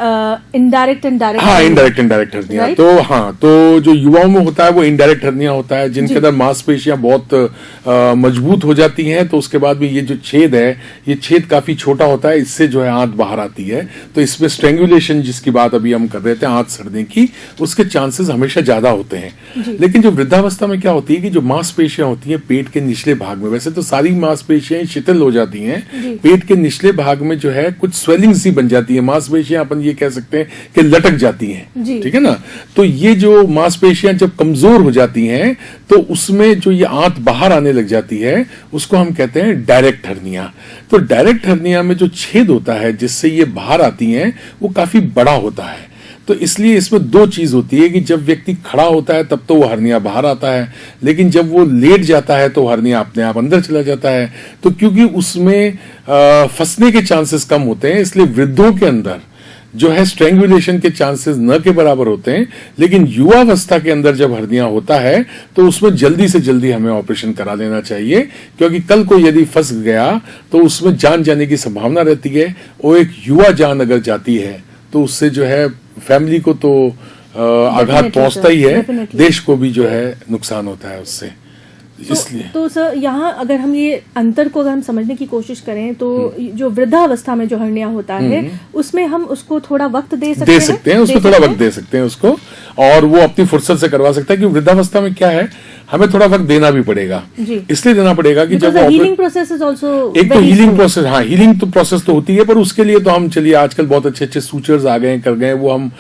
इनडायरेक्ट इंडायरेक्ट। हाँ, इनडायरेक्ट हर्निया। तो हाँ, तो जो युवाओं में होता है वो इनडायरेक्ट हर्निया होता है, जिनके अंदर मांसपेशियां बहुत मजबूत हो जाती हैं, तो उसके बाद भी ये जो छेद है, ये छेद काफी छोटा होता है, इससे जो है आंत बाहर आती है। तो इसमें स्ट्रेंगुलेशन जिसकी बात अभी हम कर रहे थे, आंत सड़ने की, उसके चांसेस हमेशा ज्यादा होते हैं। लेकिन जो वृद्धावस्था में क्या होती है कि जो मांसपेशियां होती है पेट के निचले भाग में, वैसे तो सारी मांसपेशियां शिथिल हो जाती हैं, पेट के निचले भाग में जो है कुछ स्वेलिंग सी बन जाती है, मांसपेशियां अपन ये कह सकते हैं कि लटक जाती हैं, ठीक है ना। तो ये जो मांसपेशियां जब कमजोर हो जाती हैं तो उसमें जो ये आंत बाहर आने लग जाती है उसको हम कहते हैं डायरेक्ट हर्निया। तो डायरेक्ट हर्निया में जो छेद होता है जिससे ये बाहर आती हैं वो काफी बड़ा होता है। तो इसलिए इसमें दो चीज होती है कि जब व्यक्ति खड़ा होता है तब तो वो हर्निया बाहर आता है, लेकिन जब वो लेट जाता है तो हर्निया अपने आप अंदर चला जाता है। तो क्योंकि उसमें फंसने के चांसेस कम होते हैं, इसलिए वृद्धों के अंदर जो है स्ट्रेंगुलेशन के चांसेस न के बराबर होते हैं। लेकिन युवावस्था के अंदर जब हर्निया होता है तो उसमें जल्दी से जल्दी हमें ऑपरेशन करा लेना चाहिए, क्योंकि कल को यदि फंस गया तो उसमें जान जाने की संभावना रहती है। और एक युवा जान अगर जाती है तो उससे जो है फैमिली को तो आघात पहुंचता ही है, देश को भी जो है नुकसान होता है उससे। इसलिए तो सर, यहाँ अगर हम ये अंतर को अगर हम समझने की कोशिश करें तो जो वृद्धावस्था में जो हर्निया होता है उसमें हम उसको थोड़ा वक्त दे सकते हैं, उसको थोड़ा वक्त दे सकते हैं उसको, और वो अपनी फुर्सत से करवा सकता है। कि वृद्धावस्था में क्या है, हमें थोड़ा वक्त देना भी पड़ेगा, इसलिए देना पड़ेगा कि जब हीलिंग प्रोसेस इज आल्सो एक तो हीलिंग प्रोसेस, हाँ हीलिंग तो प्रोसेस तो होती है, पर उसके लिए तो हम चलिए आजकल बहुत अच्छे अच्छे सूचर्स आ गए कर गए, वो हम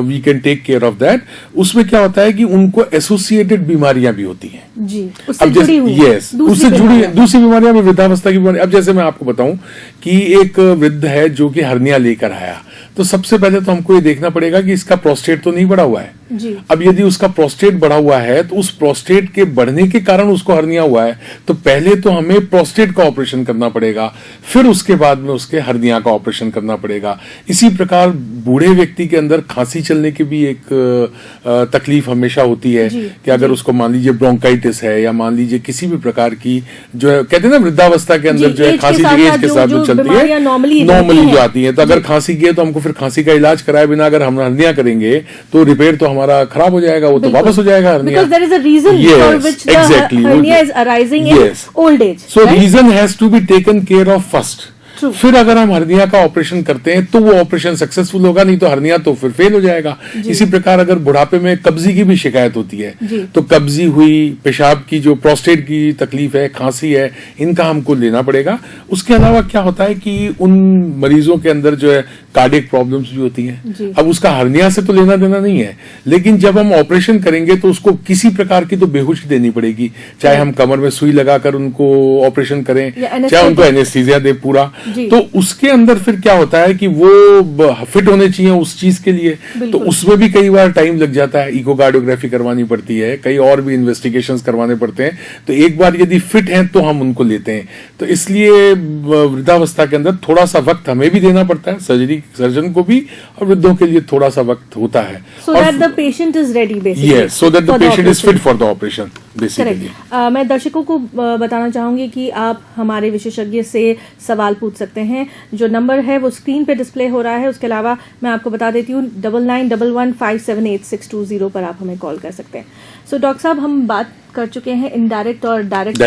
we can take care of that. उसमें क्या होता है कि उनको एसोसिएटेड बीमारियां भी होती हैं जी, उससे जुड़ी दूसरी बीमारियां भी, वृद्धावस्था की बीमारी। अब जैसे मैं आपको बताऊं कि एक वृद्ध है जो कि हर्निया लेकर आया, तो सबसे पहले तो हमको ये देखना पड़ेगा कि इसका प्रोस्टेट तो नहीं बढ़ा हुआ है जी। अब यदि उसका प्रोस्टेट बढ़ा हुआ है तो उस प्रोस्टेट के बढ़ने के कारण उसको हर्निया हुआ है, तो पहले तो हमें प्रोस्टेट का ऑपरेशन करना पड़ेगा, फिर उसके बाद में उसके हर्निया का ऑपरेशन करना पड़ेगा। इसी प्रकार बूढ़े व्यक्ति के अंदर खांसी चलने की भी एक तकलीफ हमेशा होती है कि अगर उसको मान लीजिए ब्रोंकाइटिस है या मान लीजिए किसी भी प्रकार की जो है, कहते हैं ना वृद्धावस्था के अंदर जो है खांसी एज के साथ जो चलती है नॉर्मली जो आती है, तो अगर खांसी की है तो हमको फिर खांसी का इलाज कराए बिना अगर हम हर्निया करेंगे तो रिपेयर तो हमारा खराब हो जाएगा, वो तो वापस हो जाएगा hernia. Because there is a reason for which the hernia is arising in old age. So reason has to be taken care of first. फिर अगर हम हर्निया का ऑपरेशन करते हैं तो वो ऑपरेशन सक्सेसफुल होगा, नहीं तो हर्निया तो फिर फेल हो जाएगा। इसी प्रकार अगर बुढ़ापे में कब्जी की भी शिकायत होती है तो कब्जी हुई, पेशाब की जो प्रोस्टेट की तकलीफ है, खांसी है, इनका हमको लेना पड़ेगा। उसके अलावा क्या होता है कि उन मरीजों के अंदर जो है कार्डियक प्रॉब्लम्स भी होती हैं। अब उसका हर्निया से तो लेना देना नहीं है, लेकिन जब हम ऑपरेशन करेंगे तो उसको किसी प्रकार की तो बेहोशी देनी पड़ेगी, चाहे हम कमर में सुई लगाकर उनको ऑपरेशन करें, चाहे उनको एनेस्थीसिया दे पूरा। तो उसके अंदर फिर क्या होता है कि वो फिट होने चाहिए उस चीज के लिए, तो उसमें भी कई बार टाइम लग जाता है, इकोकार्डियोग्राफी करवानी पड़ती है, कई और भी इन्वेस्टिगेशंस करवाने पड़ते हैं। तो एक बार यदि फिट हैं तो हम उनको लेते हैं। तो इसलिए वृद्धावस्था के अंदर थोड़ा सा वक्त हमें भी देना पड़ता है, सर्जन को भी, और वृद्धों के लिए थोड़ा सा वक्त होता है। So that the patient is ready basically. Yes, so that the patient is fit for the operation basically. मैं दर्शकों को बताना चाहूंगी कि आप हमारे विशेषज्ञ से सवाल पूछ सकते हैं। जो नंबर है वो स्क्रीन पे डिस्प्ले हो रहा है। उसके अलावा मैं आपको बता देती हूँ 9911578620 पर आप हमें कॉल कर सकते हैं। सो डॉक्टर साहब, हम बात कर चुके हैं इनडायरेक्ट और direct,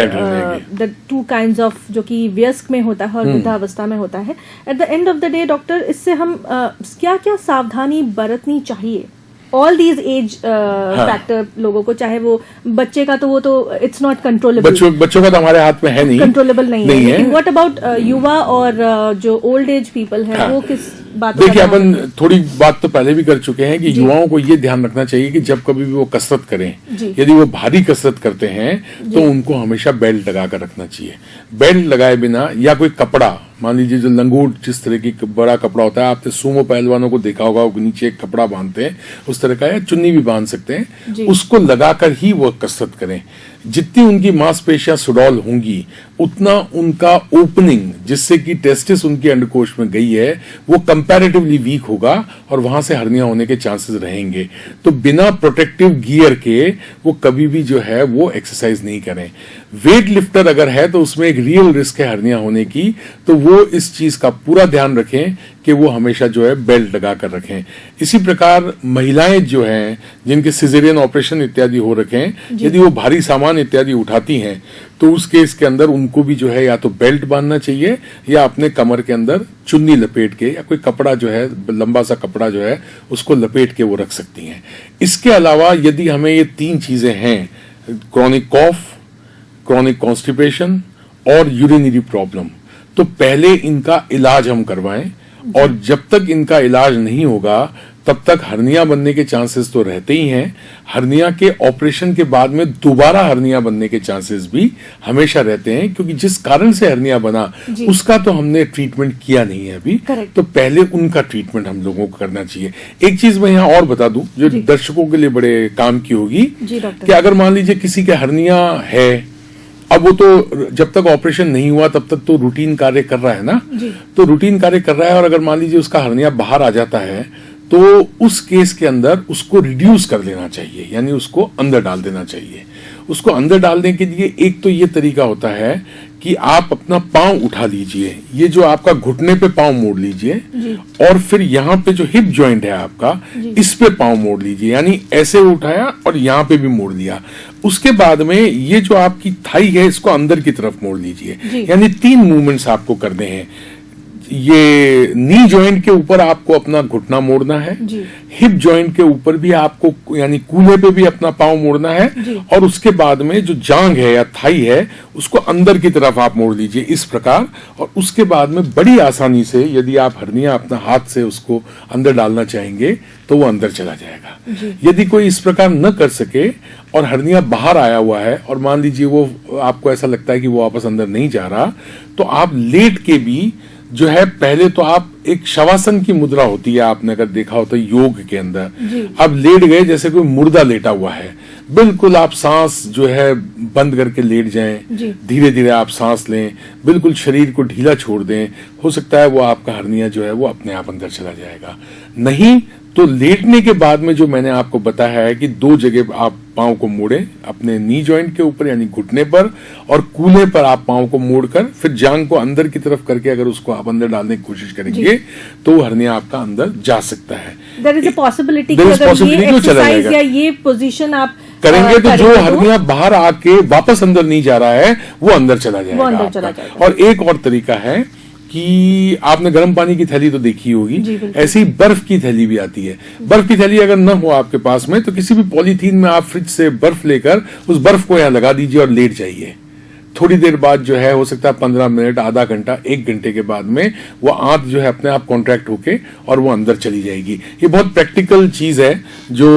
the two kinds of, जो कि वयस्क में होता है और वृद्धावस्था में होता है। At the end of the day doctor, इससे हम क्या क्या सावधानी बरतनी चाहिए ऑल दीज एज फैक्टर लोगों को? चाहे वो बच्चे का तो वो तो इट्स नॉट कंट्रोलेबल, बच्चों का तो हमारे हाथ में है नहीं, कंट्रोलेबल नहीं है। लेकिन व्हाट अबाउट युवा और जो ओल्ड एज पीपल है, वो किस बात? देखिए, अपन थोड़ी बात तो पहले भी कर चुके हैं कि युवाओं को ये ध्यान रखना चाहिए कि जब कभी भी वो कसरत करें, यदि वो भारी कसरत करते हैं तो उनको हमेशा बेल्ट लगा कर रखना चाहिए। बेल्ट लगाए बिना या कोई कपड़ा, मान लीजिए जो लंगोट जिस तरह की बड़ा कपड़ा होता है, आपने सुमो पहलवानों को देखा होगा, वो नीचे एक कपड़ा बांधते हैं, उस तरह का, या चुन्नी भी बांध सकते हैं, उसको लगाकर ही वो कसरत करें। जितनी उनकी मांसपेशियां सुडौल होंगी उतना उनका ओपनिंग, जिससे कि टेस्टिस उनके अंडकोश में गई है, वो कंपैरेटिवली वीक होगा और वहां से हर्निया होने के चांसेस रहेंगे। तो बिना प्रोटेक्टिव गियर के वो कभी भी जो है वो एक्सरसाइज नहीं करें। वेट लिफ्टर अगर है तो उसमें एक रियल रिस्क है हर्निया होने की, तो वो इस चीज का पूरा ध्यान रखें कि वो हमेशा जो है बेल्ट लगा कर रखें। इसी प्रकार महिलाएं जो हैं जिनके सिजेरियन ऑपरेशन इत्यादि हो रखे हैं, यदि वो भारी सामान इत्यादि उठाती हैं तो उस केस के अंदर उनको भी जो है या तो बेल्ट बांधना चाहिए या अपने कमर के अंदर चुन्नी लपेट के या कोई कपड़ा जो है, लंबा सा कपड़ा जो है, उसको लपेट के वो रख सकती हैं। इसके अलावा यदि हमें ये तीन चीजें हैं, क्रॉनिक कॉफ, क्रॉनिक कॉन्स्टिपेशन और यूरिनरी प्रॉब्लम, तो पहले इनका इलाज हम करवाएं, और जब तक इनका इलाज नहीं होगा तब तक हर्निया बनने के चांसेस तो रहते ही हैं। हर्निया के ऑपरेशन के बाद में दोबारा हर्निया बनने के चांसेस भी हमेशा रहते हैं, क्योंकि जिस कारण से हर्निया बना उसका तो हमने ट्रीटमेंट किया नहीं है अभी, तो पहले उनका ट्रीटमेंट हम लोगों को करना चाहिए। एक चीज मैं यहाँ और बता दूं जो दर्शकों के लिए बड़े काम की होगी, कि अगर मान लीजिए किसी के हर्निया है, अब वो तो जब तक ऑपरेशन नहीं हुआ तब तक तो रूटीन कार्य कर रहा है ना, तो रूटीन कार्य कर रहा है, और अगर मान लीजिए उसका हर्निया बाहर आ जाता है तो उस केस के अंदर उसको रिड्यूस कर लेना चाहिए, यानी उसको अंदर डाल देना चाहिए। उसको अंदर डालने के लिए एक तो ये तरीका होता है कि आप अपना पांव उठा लीजिए, ये जो आपका घुटने पे पांव मोड़ लीजिए, और फिर यहाँ पे जो हिप जॉइंट है आपका, इस पे पांव मोड़ लीजिए, यानी ऐसे उठाया और यहाँ पे भी मोड़ लिया। उसके बाद में ये जो आपकी थाई है इसको अंदर की तरफ मोड़ लीजिए, यानी 3 मूवमेंट्स आपको करने हैं। ये नी जॉइंट के ऊपर आपको अपना घुटना मोड़ना है, हिप जॉइंट के ऊपर भी आपको यानी कूल्हे पे भी अपना पांव मोड़ना है, और उसके बाद में जो जांग है या थाई है उसको अंदर की तरफ आप मोड़ लीजिए इस प्रकार। और उसके बाद में बड़ी आसानी से यदि आप हर्निया अपना हाथ से उसको अंदर डालना चाहेंगे तो वो अंदर चला जाएगा। यदि कोई इस प्रकार न कर सके और हर्निया बाहर आया हुआ है और मान लीजिए वो आपको ऐसा लगता है कि वो वापस अंदर नहीं जा रहा, तो आप लेट के भी जो है, पहले तो आप एक शवासन की मुद्रा होती है, आपने अगर देखा हो तो योग के अंदर, अब लेट गए जैसे कोई मुर्दा लेटा हुआ है, बिल्कुल आप सांस जो है बंद करके लेट जाएं, धीरे धीरे आप सांस लें, बिल्कुल शरीर को ढीला छोड़ दें, हो सकता है वो आपका हर्निया जो है वो अपने आप अंदर चला जाएगा। नहीं तो लेटने के बाद में जो मैंने आपको बताया है कि 2 जगह आप पांव को मोड़ें, अपने नी जॉइंट के ऊपर यानी घुटने पर, और कूल्हे पर आप पांव को मोड़कर फिर जांग को अंदर की तरफ करके अगर उसको आप अंदर डालने की कोशिश करेंगे तो हर्निया आपका अंदर जा सकता है। देयर इज अ पॉसिबिलिटी कि there is अगर ये possibility वो चला एक्सरसाइज जाएगा। या ये पोजीशन आप करेंगे तो जो करेंगे हर्निया बाहर आके वापस अंदर नहीं जा रहा है वो अंदर चला जाएगा, वो अंदर आपका। चला जाएगा। और एक और तरीका है कि आपने गर्म पानी की थैली तो देखी होगी, जी, बिल्कुल। ऐसी बर्फ की थैली भी आती है। बर्फ की थैली अगर न हो आपके पास में तो किसी भी पॉलीथीन में आप फ्रिज से बर्फ लेकर उस बर्फ को यहाँ लगा दीजिए और लेट जाइए। थोड़ी देर बाद जो है, हो सकता है 15 मिनट, आधा घंटा, 1 घंटे के बाद में वो आंत जो है अपने आप कॉन्ट्रैक्ट होके और वो अंदर चली जाएगी। ये बहुत प्रैक्टिकल चीज है जो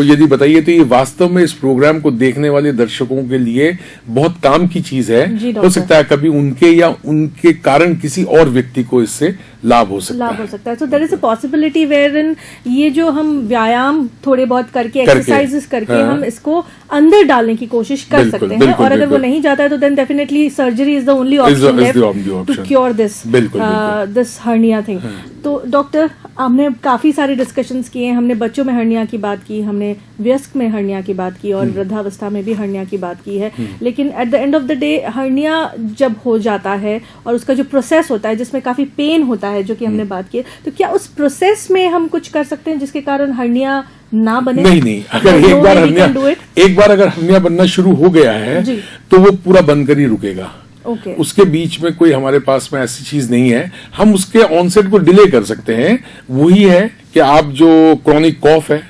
यदि बताइए तो ये वास्तव में इस प्रोग्राम को देखने वाले दर्शकों के लिए बहुत काम की चीज जी, है। डॉक्टर। हो सकता है कभी उनके या उनके कारण किसी और व्यक्ति को इससे लाभ हो सकता लाभ है। हो सकता है। So there is a possibility where in ये जो हम व्यायाम थोड़े बहुत करके करके, एक्सरसाइजेस करके हाँ। हम इसको अंदर डालने की कोशिश कर बिल्कुल, सकते हैं, बिल्कुल, और अगर वो बिल्कुल। नहीं जाता है तो then definitely surgery is the only is option the left only to option. Cure this बिल्कुल, बिल्कुल। This hernia thing. तो डॉक्टर, हमने काफी सारे डिस्कशंस किए, हमने बच्चों में हर्निया की बात की, हमने वयस्क में हर्निया की बात की, और वृद्धावस्था में भी हर्निया की बात की है। लेकिन at the end of the day hernia जब हो जाता है और उसका जो प्रोसेस होता है जिसमें काफी पेन होता है, जो कि हमने बात की, तो क्या उस प्रोसेस में हम कुछ कर सकते हैं जिसके कारण हर्निया ना बने? नहीं, अगर No एक बार way we hernia can do it? एक बार अगर हर्निया बनना शुरू हो गया है जी। तो वो पूरा बनकर ही रुकेगा। ओके। उसके बीच में कोई हमारे पास में ऐसी चीज नहीं है। हम उसके ऑनसेट को डिले कर सकते हैं। वही है कि आप जो क्रॉनिक कॉफ है,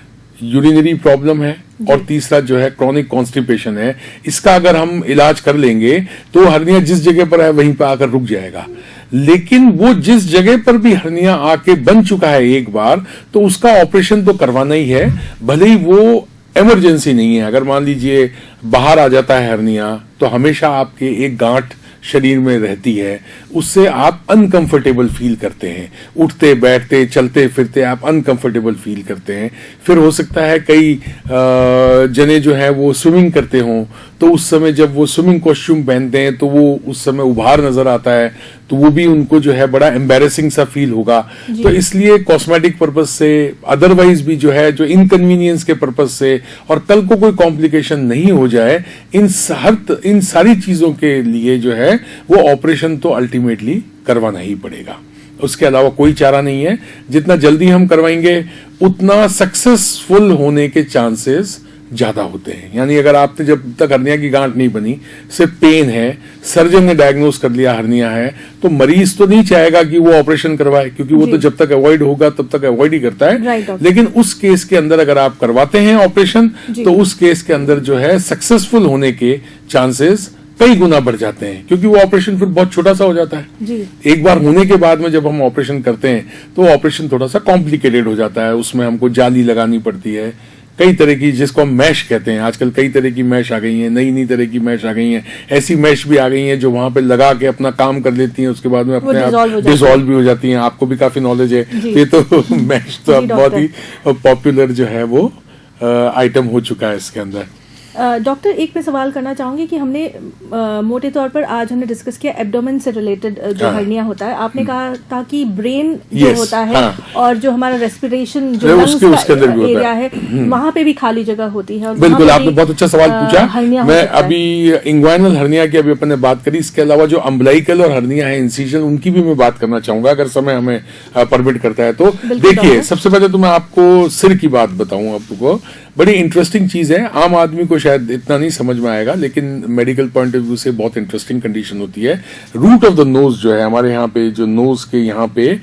यूरिनरी प्रॉब्लम है, और तीसरा जो है क्रॉनिक कॉन्स्टिपेशन है, इसका अगर हम इलाज कर लेंगे तो हर्निया जिस जगह पर है वहीं पर आकर रुक जाएगा। लेकिन वो जिस जगह पर भी हर्निया आके बन चुका है एक बार, तो उसका ऑपरेशन तो करवाना ही है, भले ही वो इमरजेंसी नहीं है। अगर मान लीजिए बाहर आ जाता है हर्निया तो हमेशा आपके एक गांठ शरीर में रहती है, उससे आप अनकंफर्टेबल फील करते हैं। उठते बैठते चलते फिरते आप अनकंफर्टेबल फील करते हैं। फिर हो सकता है कई जने जो है वो स्विमिंग करते हों, तो उस समय जब वो स्विमिंग कॉस्ट्यूम पहनते हैं तो वो उस समय उभार नजर आता है, तो वो भी उनको जो है बड़ा एम्बेरेसिंग सा फील होगा। तो इसलिए कॉस्मेटिक पर्पज से, अदरवाइज भी जो है, जो इनकन्वीनियंस के पर्पज से, और कल को कोई कॉम्प्लिकेशन नहीं हो जाए, इन सारी चीजों के लिए जो है वो ऑपरेशन तो अल्टीमेटली करवाना ही पड़ेगा। उसके अलावा कोई चारा नहीं है। जितना जल्दी हम करवाएंगे उतना सक्सेसफुल होने के चांसेस ज्यादा होते हैं। यानी अगर आपने जब तक हर्निया की गांठ नहीं बनी, सिर्फ पेन है, सर्जन ने डायग्नोज कर लिया हर्निया है, तो मरीज तो नहीं चाहेगा कि वो ऑपरेशन करवाए, क्योंकि वो तो जब तक अवॉइड होगा तब तक अवॉइड ही करता है। Right, लेकिन उस केस के अंदर अगर आप करवाते हैं ऑपरेशन, तो उस केस के अंदर जो है सक्सेसफुल होने के चांसेस कई गुना बढ़ जाते हैं, क्योंकि वो ऑपरेशन फिर बहुत छोटा सा हो जाता है। जी। एक बार होने के बाद में जब हम ऑपरेशन करते हैं तो ऑपरेशन थोड़ा सा कॉम्प्लिकेटेड हो जाता है। उसमें हमको जाली लगानी पड़ती है, कई तरह की, जिसको हम मैश कहते हैं। आजकल कई तरह की मैश आ गई हैं, नई तरह की मैश आ गई हैं। ऐसी मैश भी आ गई हैं जो वहां पे लगा के अपना काम कर लेती हैं, उसके बाद में अपने आप डिसॉल्व भी हो जाती हैं। आपको भी काफी नॉलेज है, ये तो मैश तो अब बहुत ही पॉपुलर जो है वो आइटम हो चुका है इसके अंदर। डॉक्टर, एक मैं सवाल करना चाहूंगी कि हमने मोटे तौर पर आज हमने डिस्कस किया एब्डोमेन से रिलेटेड जो हर्निया होता है। आपने कहा था कि ब्रेन जो होता है और जो हमारा रेस्पिरेशन जो लंग्स का एरिया है, वहां पे भी खाली जगह होती है। बिल्कुल, आपने बहुत अच्छा सवाल पूछा। मैं अभी इंग्वाइनल हर्निया की अभी अपन ने बात करी, इसके अलावा जो अम्बलाइकल और हर्निया है इंसिजन, उनकी भी मैं बात करना चाहूंगा अगर समय हमें परमिट करता है तो। देखिए, सबसे पहले तो मैं आपको सिर की बात बताऊं आपको। बड़ी इंटरेस्टिंग चीज है, आम आदमी को शायद इतना नहीं समझ में आएगा, लेकिन मेडिकल पॉइंट ऑफ व्यू से बहुत इंटरेस्टिंग कंडीशन होती है। रूट ऑफ द नोज जो है हमारे यहाँ पे, जो नोज के यहाँ पे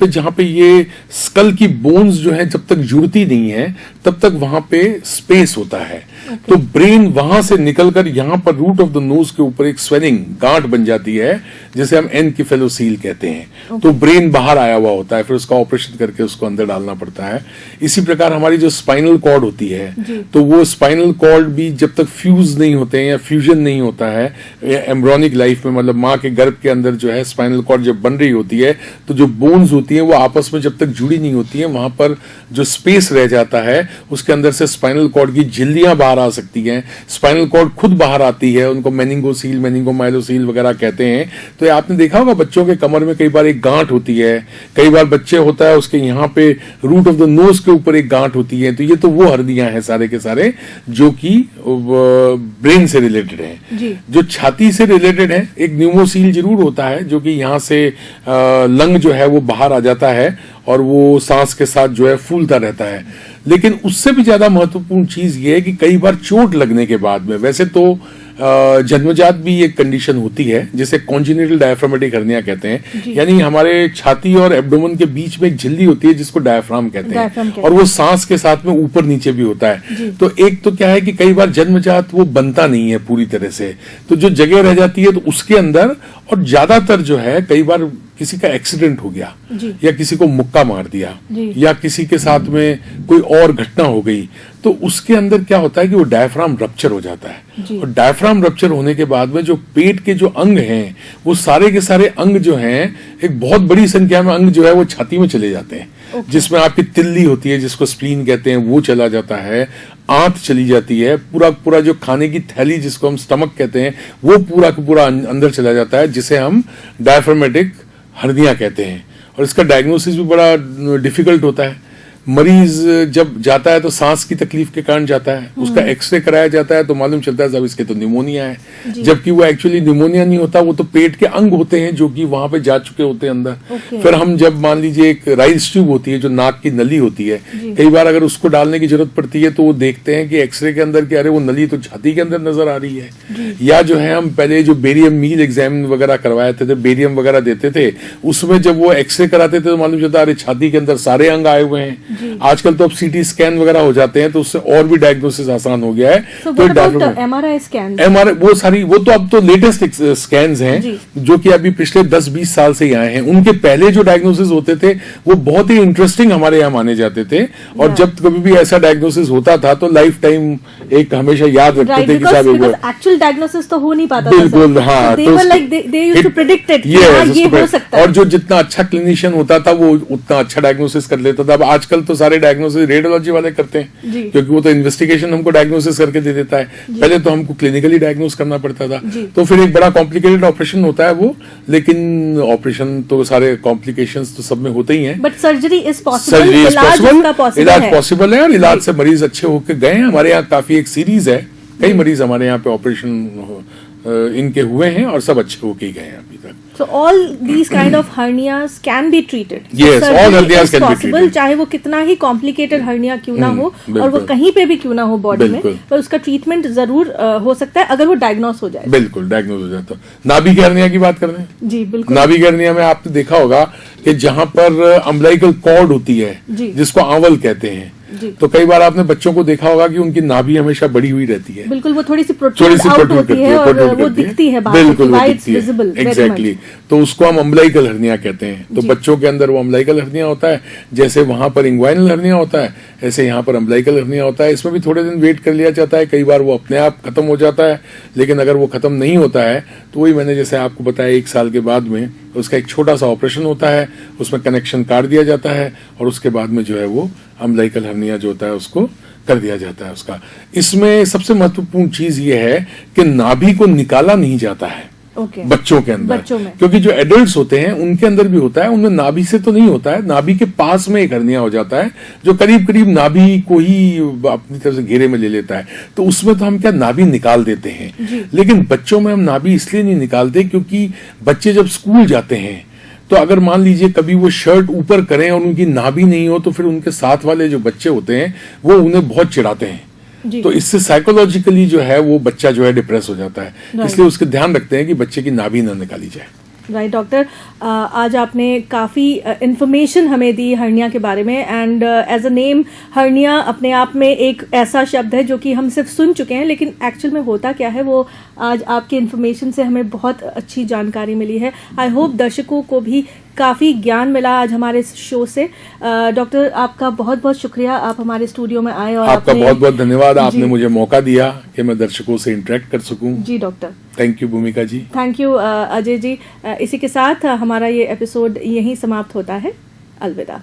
जहाँ पे ये स्कल की बोन्स जो है जब तक जुड़ती नहीं है तब तक वहां पे स्पेस होता है। तो ब्रेन वहां से निकलकर यहाँ पर रूट ऑफ द नोज के ऊपर एक स्वेलिंग, गांठ बन जाती है, जिसे हम एनकेफेलोसील कहते हैं। तो ब्रेन बाहर आया हुआ होता है, फिर उसका ऑपरेशन करके उसको अंदर डालना पड़ता है। इसी प्रकार हमारी जो स्पाइनल कॉर्ड होती है, तो वो स्पाइनल कॉर्ड भी जब तक फ्यूज नहीं होते हैं या फ्यूजन नहीं होता है एम्ब्रियोनिक लाइफ में, मतलब माँ के गर्भ के अंदर जो है स्पाइनल कॉर्ड जब बन रही होती है, तो जो बोन्स होती हैं वो आपस में जब तक जुड़ी नहीं होती हैं, वहां पर जो स्पेस रह जाता है उसके अंदर से स्पाइनल कॉर्ड की झिल्लियां बाहर बाहर आ सकती हैं, स्पाइनल कॉर्ड खुद बाहर आती है, उनको मेनिंगोसील, मेनिंगोमाइलोसील वगैरह कहते हैं। तो ये आपने देखा होगा बच्चों के कमर में कई बार एक गांठ होती है, कई बार बच्चे होता है उसके यहाँ पे रूट ऑफ द नोज के ऊपर एक गांठ होती है। तो ये तो वो हड्डियां हैं सारे के सारे जो कि ब्रेन से रिलेटेड हैं। जो छाती से रिलेटेड है, एक न्यूमोसील जरूर होता है जो कि यहाँ से लंग जो है वो बाहर आ जाता है और वो सांस के साथ जो है फूलता रहता है। लेकिन उससे भी ज्यादा महत्वपूर्ण चीज ये है कि कई बार चोट लगने के बाद में, वैसे तो जन्मजात भी एक कंडीशन होती है जिसे कॉन्जेनिटल डायफ्रामेटिक हर्निया कहते हैं, यानी हमारे छाती और एब्डोमेन के बीच में एक झिल्ली होती है जिसको डायफ्राम कहते हैं, और वो सांस के साथ में ऊपर नीचे भी होता है। तो एक तो क्या है कि कई बार जन्मजात वो बनता नहीं है पूरी तरह से, तो जो जगह रह जाती है तो उसके अंदर, और ज्यादातर जो है कई बार किसी का एक्सीडेंट हो गया या किसी को मुक्का मार दिया या किसी के साथ में कोई और घटना हो गई, तो उसके अंदर क्या होता है कि वो डायफ्राम रप्चर हो जाता है। और डायफ्राम रप्चर होने के बाद में जो पेट के जो अंग हैं वो सारे के सारे अंग जो हैं, एक बहुत बड़ी संख्या में अंग जो है वो छाती में चले जाते हैं, जिसमें आपकी तिल्ली होती है जिसको स्प्लीन कहते हैं वो चला जाता है, आंत चली जाती है, पूरा जो खाने की थैली जिसको हम स्टमक कहते हैं वो पूरा का पूरा अंदर चला जाता है, जिसे हम डायफ्रामेटिक हर्निया कहते हैं। और इसका डायग्नोसिस भी बड़ा डिफिकल्ट होता है। मरीज जब जाता है तो सांस की तकलीफ के कारण जाता है, उसका एक्सरे कराया जाता है तो मालूम चलता है साहब इसके तो निमोनिया है, जबकि वो एक्चुअली निमोनिया नहीं होता, वो तो पेट के अंग होते हैं जो कि वहां पे जा चुके होते हैं अंदर। फिर हम जब मान लीजिए एक राइस ट्यूब होती है जो नाक की नली होती है, कई बार अगर उसको डालने की जरूरत पड़ती है तो वो देखते हैं कि एक्सरे के अंदर कि अरे वो नली तो छाती के अंदर नजर आ रही है। या जो है हम पहले जो बेरियम मील एग्जाम वगैरह करवाए थे, बेरियम वगैरह देते थे, उसमें जब वो एक्सरे कराते थे तो मालूम चलता अरे छाती के अंदर सारे अंग आए हुए हैं। आजकल तो अब सीटी स्कैन वगैरह हो जाते हैं तो उससे और भी डायग्नोसिस आसान हो गया है। तो एमआरआई स्कैन, वो तो अब तो लेटेस्ट स्कैन्स हैं जो कि अभी पिछले 10-20 साल से ही आए हैं। उनके पहले जो डायग्नोसिस होते थे वो बहुत ही इंटरेस्टिंग हमारे यहाँ माने जाते थे, और जब कभी भी ऐसा डायग्नोसिस होता था तो लाइफ टाइम एक हमेशा याद रखते थे कि साहब एक्चुअल डायग्नोसिस तो हो नहीं पाता था। बिल्कुल, हाँ, और जो जितना अच्छा क्लिनिशियन होता था वो उतना अच्छा डायग्नोसिस कर लेता था। अब आजकल तो सारे डायग्नोसिस रेडियोलॉजी वाले करते हैं क्योंकि वो तो इन्वेस्टिगेशन हमको डायग्नोसिस करके दे देता है, पहले तो हमको क्लिनिकली डायग्नोस करना पड़ता था। तो फिर एक बड़ा कॉम्प्लिकेटेड ऑपरेशन होता है वो, लेकिन ऑपरेशन तो सारे कॉम्प्लिकेशंस तो सब में होते ही हैं, बट सर्जरी इज पॉसिबल, इलाज पॉसिबल है, और इलाज से मरीज अच्छे होकर गए हैं। हमारे यहाँ काफी एक सीरीज है, कई मरीज हमारे यहाँ पे ऑपरेशन इनके हुए हैं और सब अच्छे होके ही गए हैं अभी तक। So all these kind of hernias can be treated. Yes, all hernias can be treated. चाहे वो कितना ही कॉम्प्लिकेटेड हर्निया क्यों ना हो और वो कहीं पे भी क्यों ना हो बॉडी में, पर उसका ट्रीटमेंट जरूर हो सकता है अगर वो डायग्नोस हो जाए। बिल्कुल डायग्नोस हो जाए तो। नाभि की हर्निया की बात कर रहे हैं जी, बिल्कुल। नाभि की हर्निया में आपने देखा होगा कि जहां पर अम्बिलिकल कॉर्ड होती है जिसको आंवल कहते हैं, तो कई बार आपने बच्चों को देखा होगा कि उनकी नाभि हमेशा बड़ी हुई रहती है, बिल्कुल, वो थोड़ी सी प्रोट्रूड होती है और वो दिखती है बाहर, बिल्कुल विजिबल, एग्जैक्टली। तो उसको हम अम्बिलिकल हर्निया कहते हैं। तो बच्चों के अंदर वो अम्बिलिकल हर्निया होता है, जैसे वहां पर इंग्वाइनल हर्निया होता है ऐसे यहाँ पर अम्बिलिकल हर्निया होता है। इसमें भी थोड़े दिन वेट कर लिया जाता है, कई बार वो अपने आप खत्म हो जाता है, लेकिन अगर वो खत्म नहीं होता है तो वही मैंने जैसे आपको बताया 1 साल के बाद में उसका एक छोटा सा ऑपरेशन होता है, उसमें कनेक्शन काट दिया जाता है और उसके बाद में जो है वो अम्बिलिकल हर्निया जो होता है उसको कर दिया जाता है उसका। इसमें सबसे महत्वपूर्ण चीज ये है कि नाभि को निकाला नहीं जाता है बच्चों के अंदर, क्योंकि जो एडल्ट्स होते हैं उनके अंदर भी होता है, उनमें नाभि से तो नहीं होता है, नाभि के पास में एक हर्निया हो जाता है जो करीब करीब नाभि को ही अपनी तरफ से घेरे में ले लेता है। तो उसमें तो हम क्या नाभि निकाल देते हैं, लेकिन बच्चों में हम नाभि इसलिए नहीं निकालते क्योंकि बच्चे जब स्कूल जाते हैं तो अगर मान लीजिए कभी वो शर्ट ऊपर करें और उनकी नाभि नहीं हो तो फिर उनके साथ वाले जो बच्चे होते हैं वो उन्हें बहुत चिढ़ाते हैं, तो इससे साइकोलॉजिकली जो है वो बच्चा जो है डिप्रेस हो जाता है, इसलिए उसके ध्यान रखते हैं कि बच्चे की नाभि ना निकाली जाए। राइट डॉक्टर, आज आपने काफ़ी इंफॉर्मेशन हमें दी हर्निया के बारे में, and as a name hernia अपने आप में एक ऐसा शब्द है जो कि हम सिर्फ सुन चुके हैं, लेकिन एक्चुअल में होता क्या है वो आज आपके इन्फॉर्मेशन से हमें बहुत अच्छी जानकारी मिली है। आई होप दर्शकों को भी काफ़ी ज्ञान मिला आज हमारे शो से। डॉक्टर आपका बहुत बहुत शुक्रिया, आप हमारे स्टूडियो में आए और आपका बहुत बहुत धन्यवाद, आपने मुझे मौका दिया कि मैं दर्शकों से इंटरेक्ट कर सकूं। जी डॉक्टर, थैंक यू भूमिका जी। Thank you Ajay ji. इसी के साथ हमारा ये एपिसोड यहीं समाप्त होता है। अलविदा।